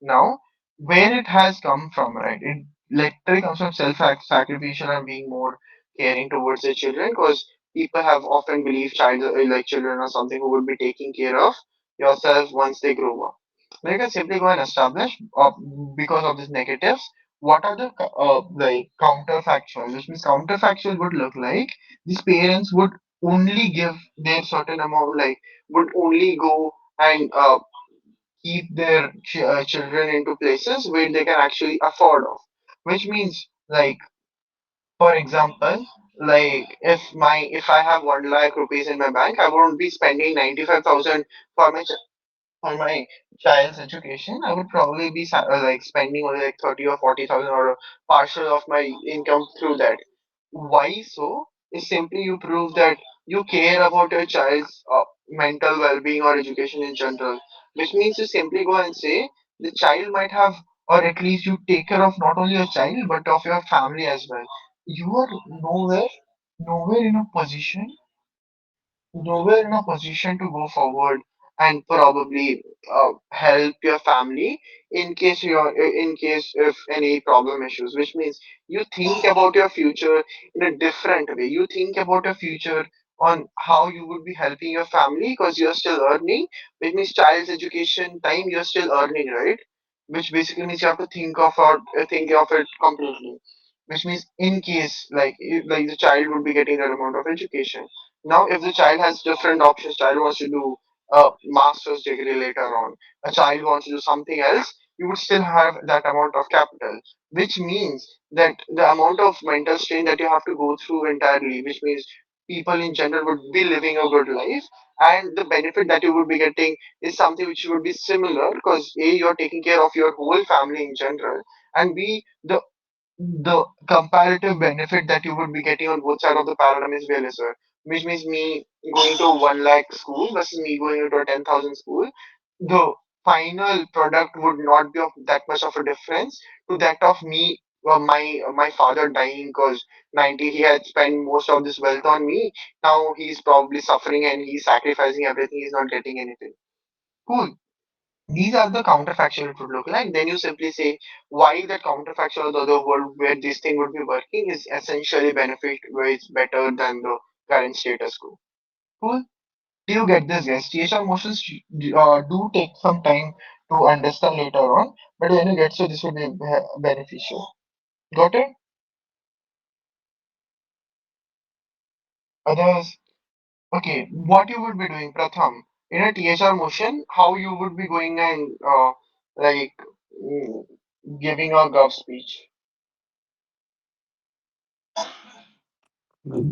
Now, where it has come from, right? It literally comes from self-sacrificial and being more caring towards their children, because people have often believed like children are something who will be taking care of yourself once they grow up. Now you can simply go and establish, because of these negatives, what are the like counterfactual, which means counterfactual would look like these parents would only give their certain amount, like would only go and keep their children into places where they can actually afford of, which means like, for example, like if I have 1 lakh rupees in my bank, I won't be spending 95,000 for for my child's education. I would probably be like spending only like 30 or 40,000 or a partial of my income through that. Why so? Is simply you prove that you care about your child's mental well-being or education in general, which means you simply go and say the child might have, or at least you take care of not only your child but of your family as well. You are nowhere in a position to go forward and probably help your family in case if any problem issues, which means you think about your future in a different way. You think about your future on how you would be helping your family because you're still earning, which means child's education time you're still earning, right? Which basically means you have to think of it completely, which means in case like the child would be getting that amount of education. Now, if the child has different options, child wants to do a master's degree later on, a child wants to do something else, you would still have that amount of capital, which means that the amount of mental strain that you have to go through entirely, which means people in general would be living a good life, and the benefit that you would be getting is something which would be similar because A, you're taking care of your whole family in general, and B, the comparative benefit that you would be getting on both sides of the paradigm is way lesser, which means me going to 1 lakh school versus me going into a 10,000 school, the final product would not be of that much of a difference to that of me, my father dying because 90 he had spent most of this wealth on me. Now he's probably suffering and he's sacrificing everything. He's not getting anything. Cool. These are the counterfactual it would look like. Then you simply say why that counterfactual of the other world where this thing would be working is essentially benefit where it's better than the current status quo. Cool. Do you get this, guys? THR motions do take some time to understand later on, but when you get so, this will be beneficial. Got it? Others, okay. What you would be doing, Pratham, in a THR motion, how you would be going and like mm, giving a gov speech.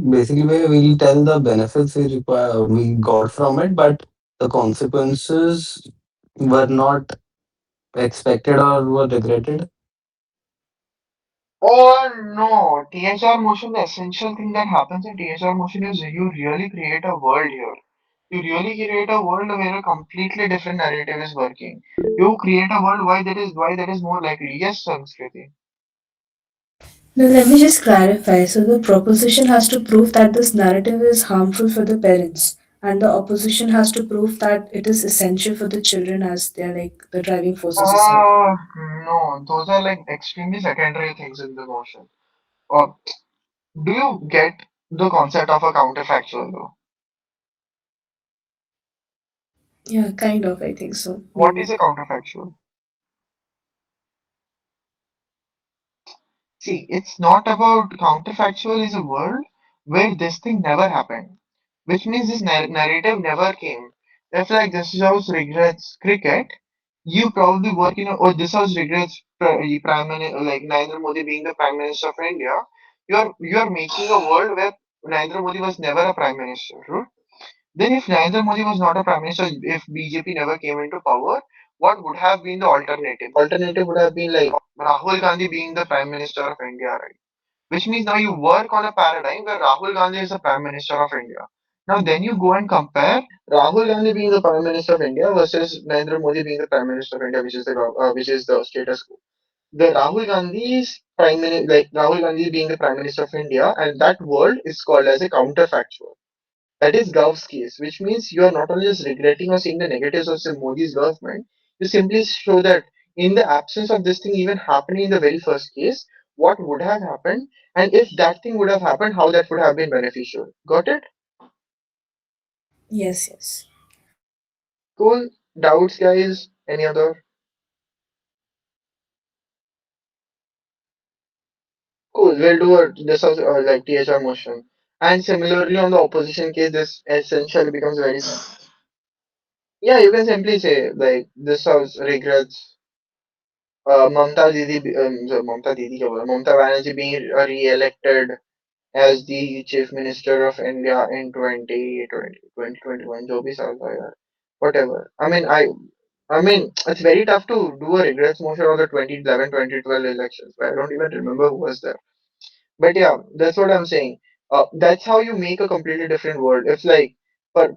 Basically, we'll tell the benefits we got from it, but the consequences were not expected or were regretted. Oh no, THR motion, the essential thing that happens in THR motion is you really create a world here. You really create a world where a completely different narrative is working. You create a world why that is more likely. Yes, Sanskriti. Now, let me just clarify. So, the proposition has to prove that this narrative is harmful for the parents, and the opposition has to prove that it is essential for the children as they're like the driving force of society. Uh, no, those are like extremely secondary things in the motion. Uh, do you get the concept of a counterfactual though? Yeah, kind of, I think so, What is maybe. a counterfactual? See, it's not about counterfactual is a world where this thing never happened, which means this narrative never came. If like this house regrets cricket, you probably work in a, or this house regrets like Narendra Modi being the Prime Minister of India, you are making a world where Narendra Modi was never a Prime Minister. Right? Then, if Narendra Modi was not a Prime Minister, if BJP never came into power, what would have been the alternative? Alternative would have been like Rahul Gandhi being the Prime Minister of India, right? Which means now you work on a paradigm where Rahul Gandhi is the Prime Minister of India. Now then you go and compare Rahul Gandhi being the Prime Minister of India versus Narendra Modi being the Prime Minister of India, which is the status quo. The Rahul Gandhi's prime minister, like Rahul Gandhi being the Prime Minister of India, and that world is called as a counterfactual. That is Gov's case, which means you are not only just regretting or seeing the negatives of say, Modi's government, you simply show that in the absence of this thing even happening in the very first case, what would have happened, and if that thing would have happened, how that would have been beneficial. Got it? Yes, yes. Cool. Doubts, guys? Any other? Cool. We'll do this as like THR motion. And similarly, on the opposition case, this essentially becomes very. Yeah, you can simply say like this house regrets Mamta Didi क्या बोला Mamta Banerjee being re-elected as the Chief Minister of India in 2020 2021 जो भी साल था यार whatever I mean it's very tough to do a regrets motion on the 2011 2012 elections. I don't even remember who was there. But yeah, that's what I'm saying. That's how you make a completely different world. If like,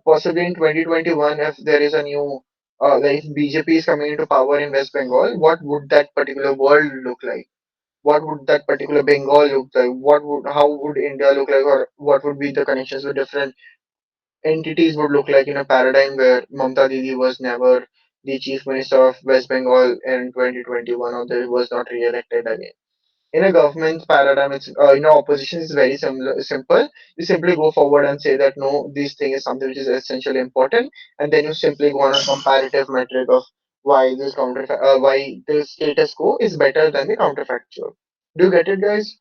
possibly in 2021, if there is a new, like if BJP is coming into power in West Bengal, what would that particular world look like? What would that particular Bengal look like? How would India look like, or what would be the connections with different entities would look like in a paradigm where Mamta Didi was never the chief minister of West Bengal in 2021, or they was not re-elected again. In a government paradigm, it's opposition is very simple. You simply go forward and say that no, this thing is something which is essentially important, and then you simply go on a comparative metric of why the status quo is better than the counterfactual. Do you get it, guys?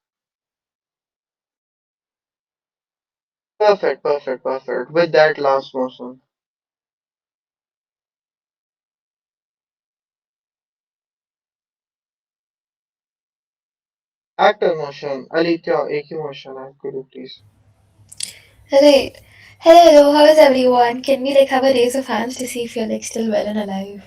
Perfect, perfect, perfect. With that last motion, actor motion, Alithya, AK motion, could you please? Right. Hello, hello, how is everyone? Can we like have a raise of hands to see if you're like still well and alive?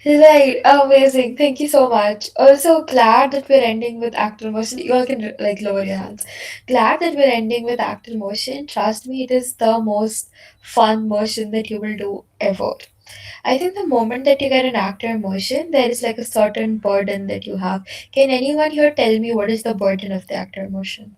Right, amazing. Thank you so much. Also, glad that we're ending with actor motion. You all can like lower your hands. Glad that we're ending with actor motion. Trust me, it is the most fun motion that you will do ever. I think the moment that you get an actor motion, there is like a certain burden that you have. Can anyone here tell me what is the burden of the actor motion?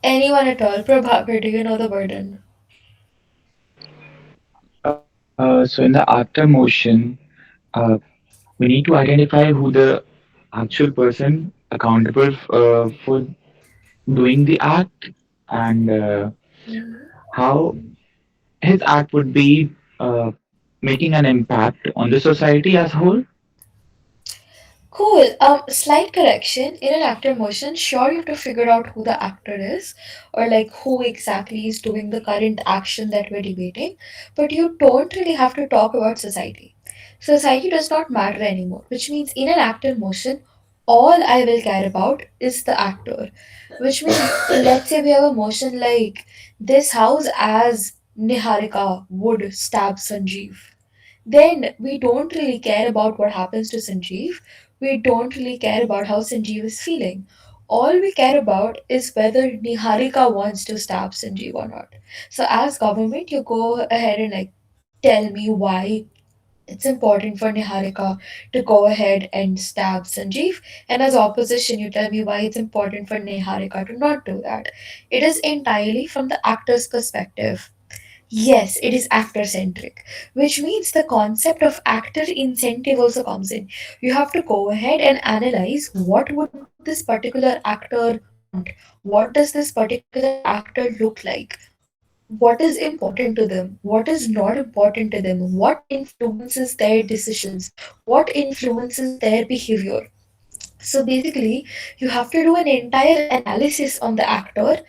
Anyone at all? Prabhakar, do you know the burden? So in the after motion, uh, we need to identify who the actual person accountable for doing the act and how his act would be making an impact on the society as a whole. Cool. Slight correction. In an actor motion, sure you have to figure out who the actor is or like who exactly is doing the current action that we're debating, but you don't really have to talk about society. Society does not matter anymore, which means in an actor motion, all I will care about is the actor. Which means let's say we have a motion like this house as Niharika would stab Sanjeev, then we don't really care about what happens to Sanjeev. We don't really care about how Sanjeev is feeling. All we care about is whether Niharika wants to stab Sanjeev or not. So, as government, you go ahead and like tell me why it's important for Niharika to go ahead and stab Sanjeev, and as opposition, you tell me why it's important for Niharika to not do that. It is entirely from the actor's perspective. Yes, it is actor centric, which means the concept of actor incentive also comes in. You have to go ahead and analyze what would this particular actor want? What does this particular actor look like? What is important to them? What is not important to them? What influences their decisions? What influences their behavior? So basically, you have to do an entire analysis on the actor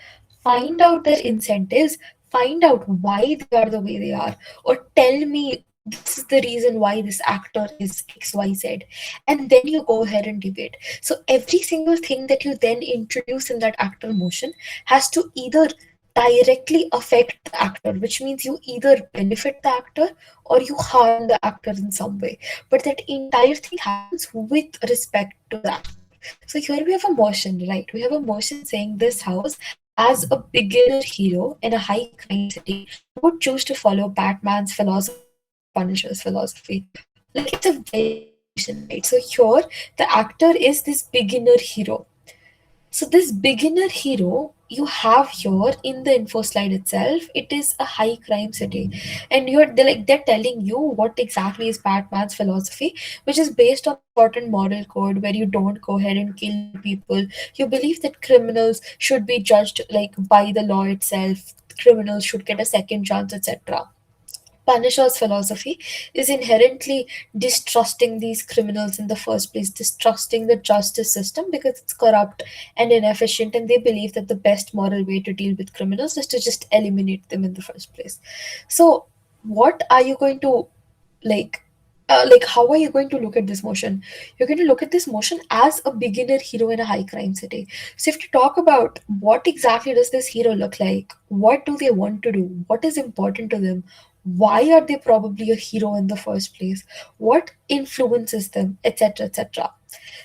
find out their incentives, find out why they are the way they are, or tell me this is the reason why this actor is XYZ, and then you go ahead and debate. So every single thing that you then introduce in that actor motion has to either directly affect the actor, which means you either benefit the actor or you harm the actor in some way. But that entire thing happens with respect to the actor. So here we have a motion, right? We have a motion saying this house, as a beginner hero in a high crime city, would choose to follow Batman's philosophy over Punisher's philosophy. Like, it's a very big motion, right? So here the actor is this beginner hero. So this beginner hero you have here in the info slide itself, it is a high crime city, and they're telling you what exactly is Batman's philosophy, which is based on a certain moral code where you don't go ahead and kill people. You believe that criminals should be judged like by the law itself. Criminals should get a second chance, etc. Punisher's philosophy is inherently distrusting these criminals in the first place, distrusting the justice system because it's corrupt and inefficient, and they believe that the best moral way to deal with criminals is to just eliminate them in the first place. So, what are you going to like? How are you going to look at this motion? You're going to look at this motion as a beginner hero in a high crime city. So if you talk about what exactly does this hero look like, what do they want to do, what is important to them, why are they probably a hero in the first place, what influences them, etc., etc.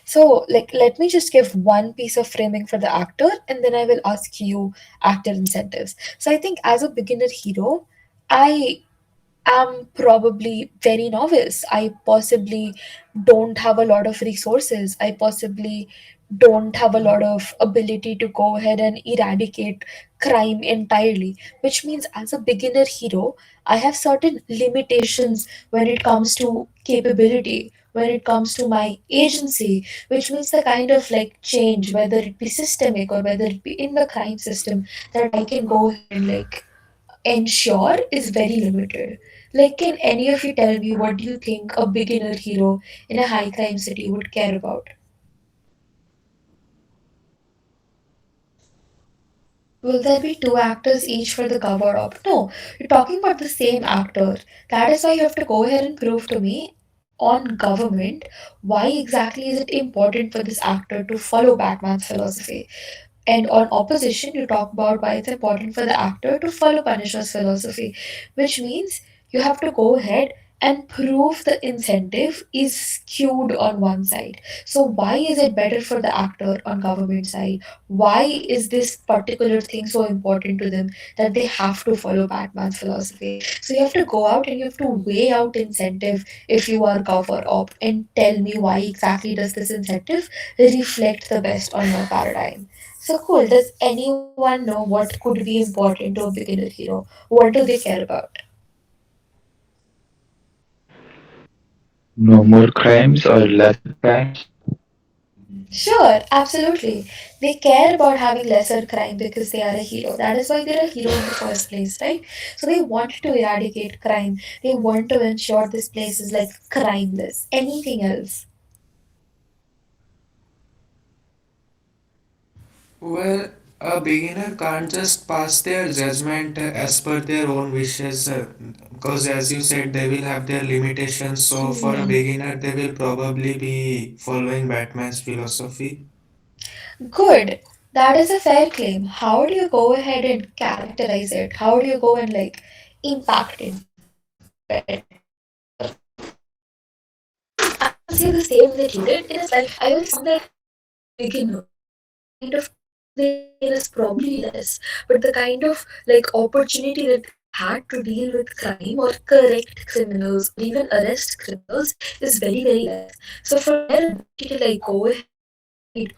So, let me just give one piece of framing for the actor, and then I will ask you actor incentives. So I think as a beginner hero, I am probably very novice. I possibly don't have a lot of resources. I possibly don't have a lot of ability to go ahead and eradicate crime entirely, which means as a beginner hero, I have certain limitations when it comes to capability, when it comes to my agency, which means the kind of like change, whether it be systemic or whether it be in the crime system, that I can go ahead and like ensure is very limited. Like, can any of you tell me what do you think a beginner hero in a high crime city would care about? Will there be two actors each for the cover up? No, you're talking about the same actor. That is why you have to go ahead and prove to me on government why exactly is it important for this actor to follow Batman's philosophy. And on opposition, you talk about why it's important for the actor to follow Punisher's philosophy, which means you have to go ahead and prove the incentive is skewed on one side. So why is it better for the actor on government side? Why is this particular thing so important to them that they have to follow Batman's philosophy? So you have to go out and you have to weigh out incentive if you are cover op and tell me why exactly does this incentive reflect the best on your paradigm. So cool. Does anyone know what could be important to a beginner hero? What do they care about? No more crimes or lesser crimes? Sure, absolutely. They care about having lesser crime because they are a hero. That is why they're a hero in the first place, right? So they want to eradicate crime. They want to ensure this place is like crimeless. Anything else? Well, a beginner can't just pass their judgment as per their own wishes, because as you said, they will have their limitations. So, for a beginner, they will probably be following Batman's philosophy. Good. That is a fair claim. How do you go ahead and characterize it? How do you go and like impact it? I will say the same that you did. It is like I will sound like a beginner. The kind of tools they gain is probably less, but the kind of like opportunity that they had to deal with crime or correct criminals or even arrest criminals is very, very less. So for their ability to like go ahead and decide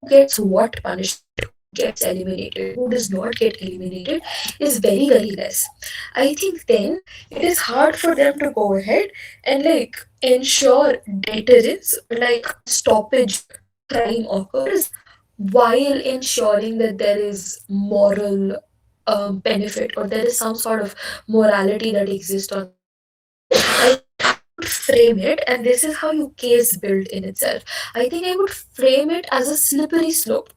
who gets what punishment, who gets eliminated, who does not get eliminated is very, very less. I think then it is hard for them to go ahead and like ensure deterrence, like stoppage to crime occurs while ensuring that there is moral benefit or there is some sort of morality that exists on the other side. I think I would frame it, and this is how you case build in itself. I think I would frame it as a slippery slope.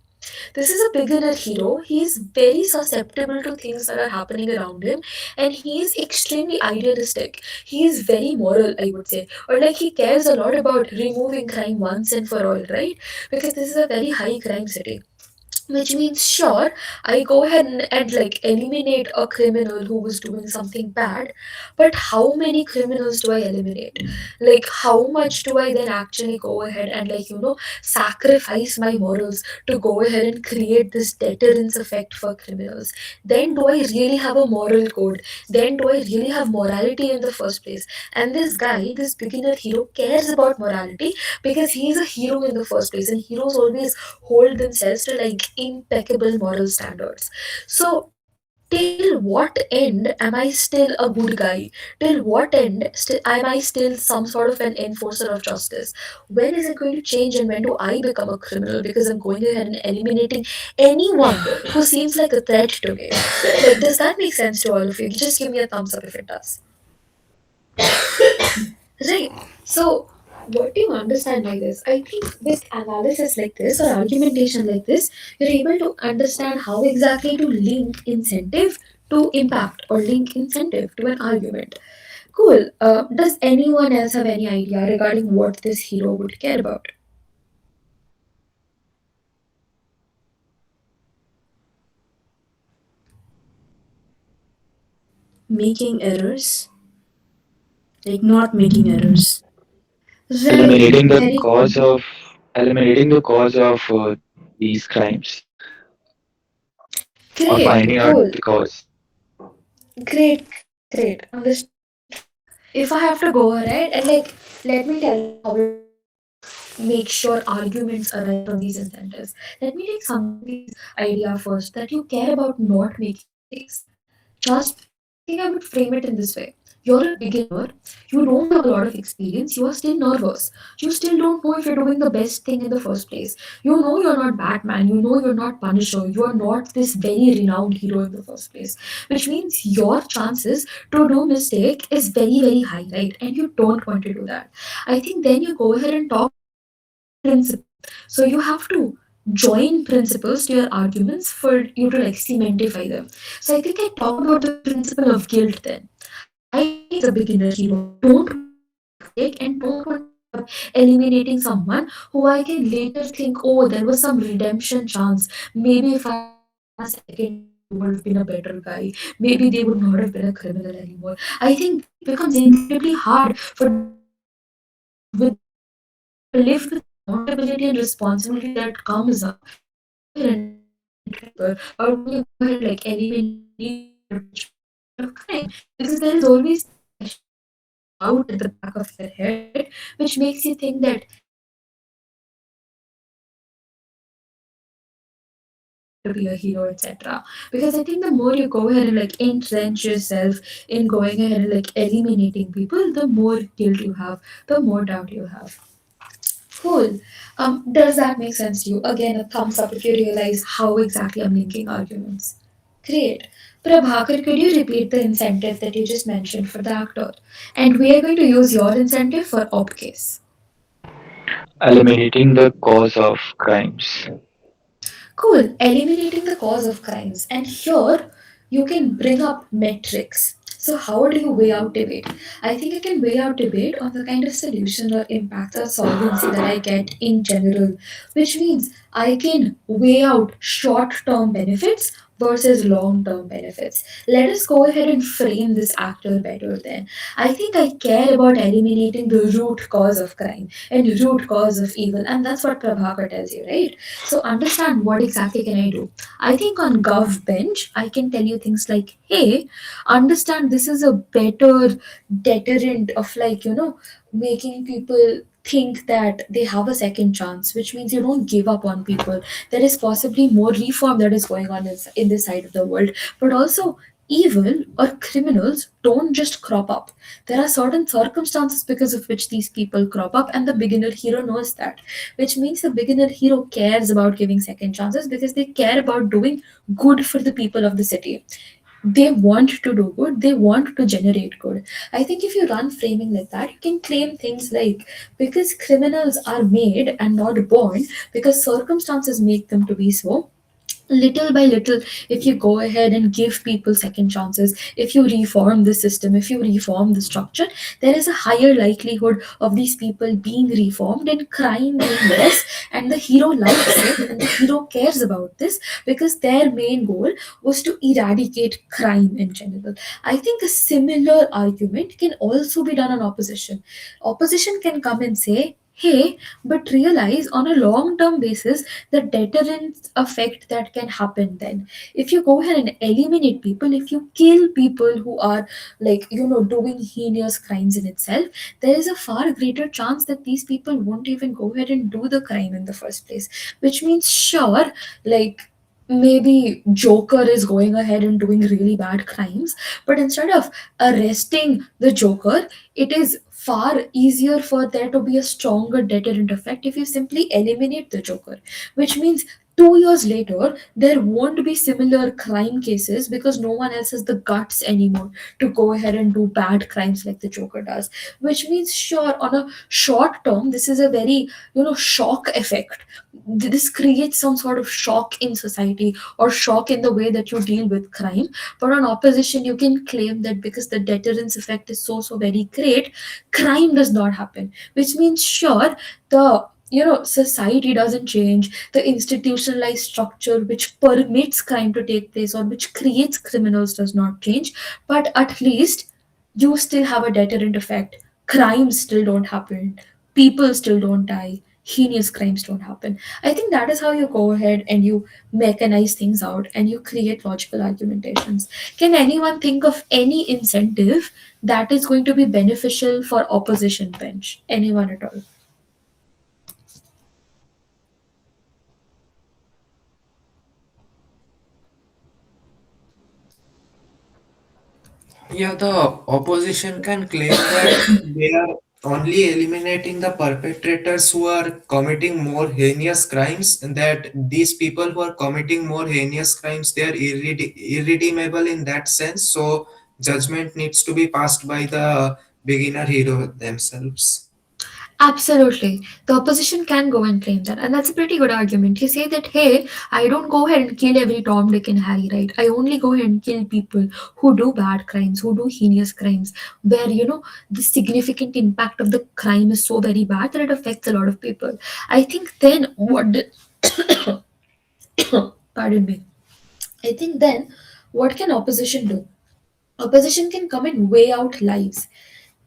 This is a beginner hero. He is very susceptible to things that are happening around him, and he is extremely idealistic. He is very moral, I would say, or like he cares a lot about removing crime once and for all, right? Because this is a very high crime city, which means sure, I go ahead and like eliminate a criminal who was doing something bad, but how many criminals do I eliminate? Like how much do I then actually go ahead and like sacrifice my morals to go ahead and create this deterrence effect for criminals? Then do I really have a moral code? Then do I really have morality in the first place? And this guy, this beginner hero, cares about morality because he's a hero in the first place, and heroes always hold themselves to like impeccable moral standards. So till what end am I still a good guy? Till what end am I still some sort of an enforcer of justice? When is it going to change, and when do I become a criminal because I'm going ahead and eliminating anyone who seems like a threat to me? Like, does that make sense to all of you? Just give me a thumbs up if it does. Right. So, what do you understand by this? I think with analysis like this or argumentation like this, you're able to understand how exactly to link incentive to impact or link incentive to an argument. Cool. Does anyone else have any idea regarding what this hero would care about? Making errors, like not making errors. Right. Very Eliminating the cause of these crimes or great. finding out Cool. the cause. Great. Understood. If I have to go ahead and like, let me tell you how exactly make sure arguments arise from these incentives. Let me take Samriti's idea first, that you care about not making mistakes. Trust me, I think I would frame it in this way. You're a beginner, you don't have a lot of experience, you are still nervous. You still don't know if you're doing the best thing in the first place. You know you're not Batman, you know you're not Punisher, you are not this very renowned hero in the first place. Which means your chances to do mistake is very high, right? And you don't want to do that. I think then you go ahead and talk about principle. So you have to join principles to your arguments for you to like cementify them. So I think I talk about the principle of guilt then. I, as a beginner hero, don't want to make a mistake and don't want to end up eliminating someone who I can later think, oh, there was some redemption chance. Maybe if I had given them a second chance, they would have been a better guy. Maybe they would not have been a criminal anymore. I think then it becomes incredibly hard for the beginner hero to live with the accountability and responsibility that comes up when you go ahead and eliminate people, or when you go ahead and like eliminate any perpetual act of crime, because there is always this question or this doubt at the back of your head which makes you think that am I really going to be a hero? Am I really going to be a hero, etc.? Because I think the more you go ahead and like entrench yourself in going ahead and like eliminating people, the more guilt you have, the more doubt you have. Cool. Does that make sense to you? Again, a thumbs up if you realize how exactly I'm linking arguments. Great. Prabhakar, could you repeat the incentive that you just mentioned for the actor? And we are going to use your incentive for op case. Eliminating the cause of crimes. Cool. Eliminating the cause of crimes. And here you can bring up metrics. So, how do you weigh out debate? I think I can weigh out debate on the kind of solution or impact or solvency that I get in general, which means I can weigh out short term benefits versus long term benefits. Let us go ahead and frame this actor better then. I think I care about eliminating the root cause of crime and root cause of evil, and that's what Prabhakar tells you, right? So understand what exactly can I do. I think on GovBench, I can tell you things like, hey, understand this is a better deterrent of like, making people think that they have a second chance, which means you don't give up on people. There is possibly more reform that is going on in this side of the world, but also evil or criminals don't just crop up. There are certain circumstances because of which these people crop up, and the beginner hero knows that, which means the beginner hero cares about giving second chances because they care about doing good for the people of the city. they want to do good, they want to generate good. I think if you run framing like that, you can claim things like, because criminals are made and not born, because circumstances make them to be so, little by little, if you go ahead and give people second chances, if you reform the system, if you reform the structure, there is a higher likelihood of these people being reformed and crime being less, and the hero likes it and the hero cares about this, because their main goal was to eradicate crime in general. I think a similar argument can also be done on opposition. Opposition can come and say, hey, but realize on a long term basis the deterrent effect that can happen then. If you go ahead and eliminate people, if you kill people who are, like, doing heinous crimes in itself, there is a far greater chance that these people won't even go ahead and do the crime in the first place. Which means, sure, like, maybe Joker is going ahead and doing really bad crimes, but instead of arresting the Joker, it is far easier for there to be a stronger deterrent effect if you simply eliminate the Joker. Which means 2 years later, there won't be similar crime cases because no one else has the guts anymore to go ahead and do bad crimes like the Joker does. Which means, sure, on a short term, this is a very, shock effect. This creates some sort of shock in society or shock in the way that you deal with crime. But on opposition, you can claim that because the deterrence effect is so very great, crime does not happen. Which means, sure, the society doesn't change, the institutionalized structure which permits crime to take place or which creates criminals does not change, but at least you still have a deterrent effect. Crimes still don't happen, people still don't die, heinous crimes don't happen. I think that is how you go ahead and you mechanize things out and you create logical argumentations. Can anyone think of any incentive that is going to be beneficial for opposition bench? Anyone at all? Yeah, the opposition can claim that they are only eliminating the perpetrators who are committing more heinous crimes, and that these people who are committing more heinous crimes, they are irredeemable in that sense. So judgment needs to be passed by the beginner hero themselves. Absolutely. The opposition can go and claim that. And that's a pretty good argument. You say that, hey, I don't go ahead and kill every Tom, Dick, and Harry, right? I only go ahead and kill people who do bad crimes, who do heinous crimes, where, the significant impact of the crime is so very bad that it affects a lot of people. I think then pardon me. I think then what can opposition do? Opposition can come and weigh out lives.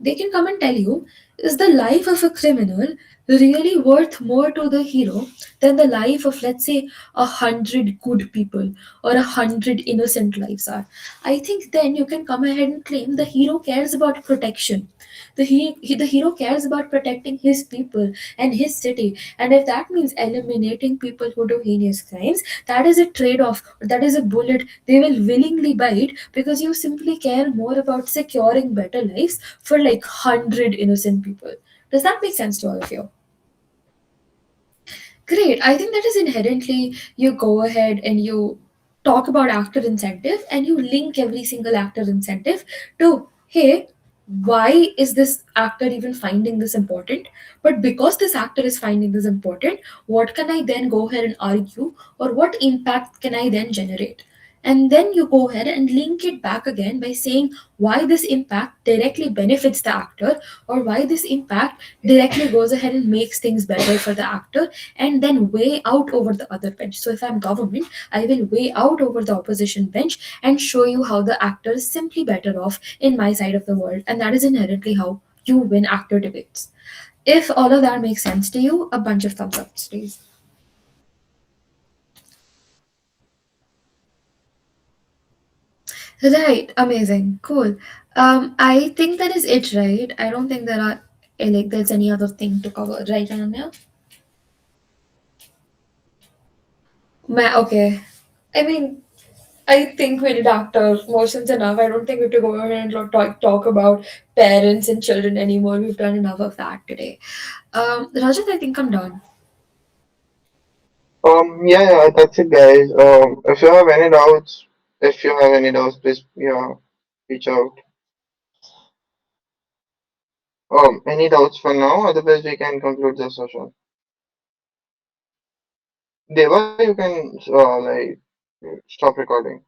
They can come and tell you, is the life of a criminal really worth more to the hero than the life of, let's say, 100 good people or 100 innocent lives are? I think then you can come ahead and claim the hero cares about protection. The hero cares about protecting his people and his city. And if that means eliminating people who do heinous crimes, that is a trade off. That is a bullet they will willingly bite because you simply care more about securing better lives for like 100 innocent people. Does that make sense to all of you? Great. I think that is inherently you go ahead and you talk about actor incentive and you link every single actor incentive to, hey, why is this actor even finding this important? But because this actor is finding this important, what can I then go ahead and argue, or what impact can I then generate? And then you go ahead and link it back again by saying why this impact directly benefits the actor, or why this impact directly goes ahead and makes things better for the actor, and then weigh out over the other bench. So if I'm government, I will weigh out over the opposition bench and show you how the actor is simply better off in my side of the world. And that is inherently how you win actor debates. If all of that makes sense to you, a bunch of thumbs ups, please. Right, amazing, cool. I think that is it, right? I don't think there are like there's any other thing to cover, right, Ananya? Okay. I mean, I think we did actor motions enough. I don't think we have to go ahead and talk about parents and children anymore. We've done enough of that today. Rajat, I think I'm done. Yeah, yeah, that's it, guys. If you have any doubts, If you have any doubts, please yeah, reach out. Any doubts for now? Otherwise, we can conclude the session. Deva, you can stop recording.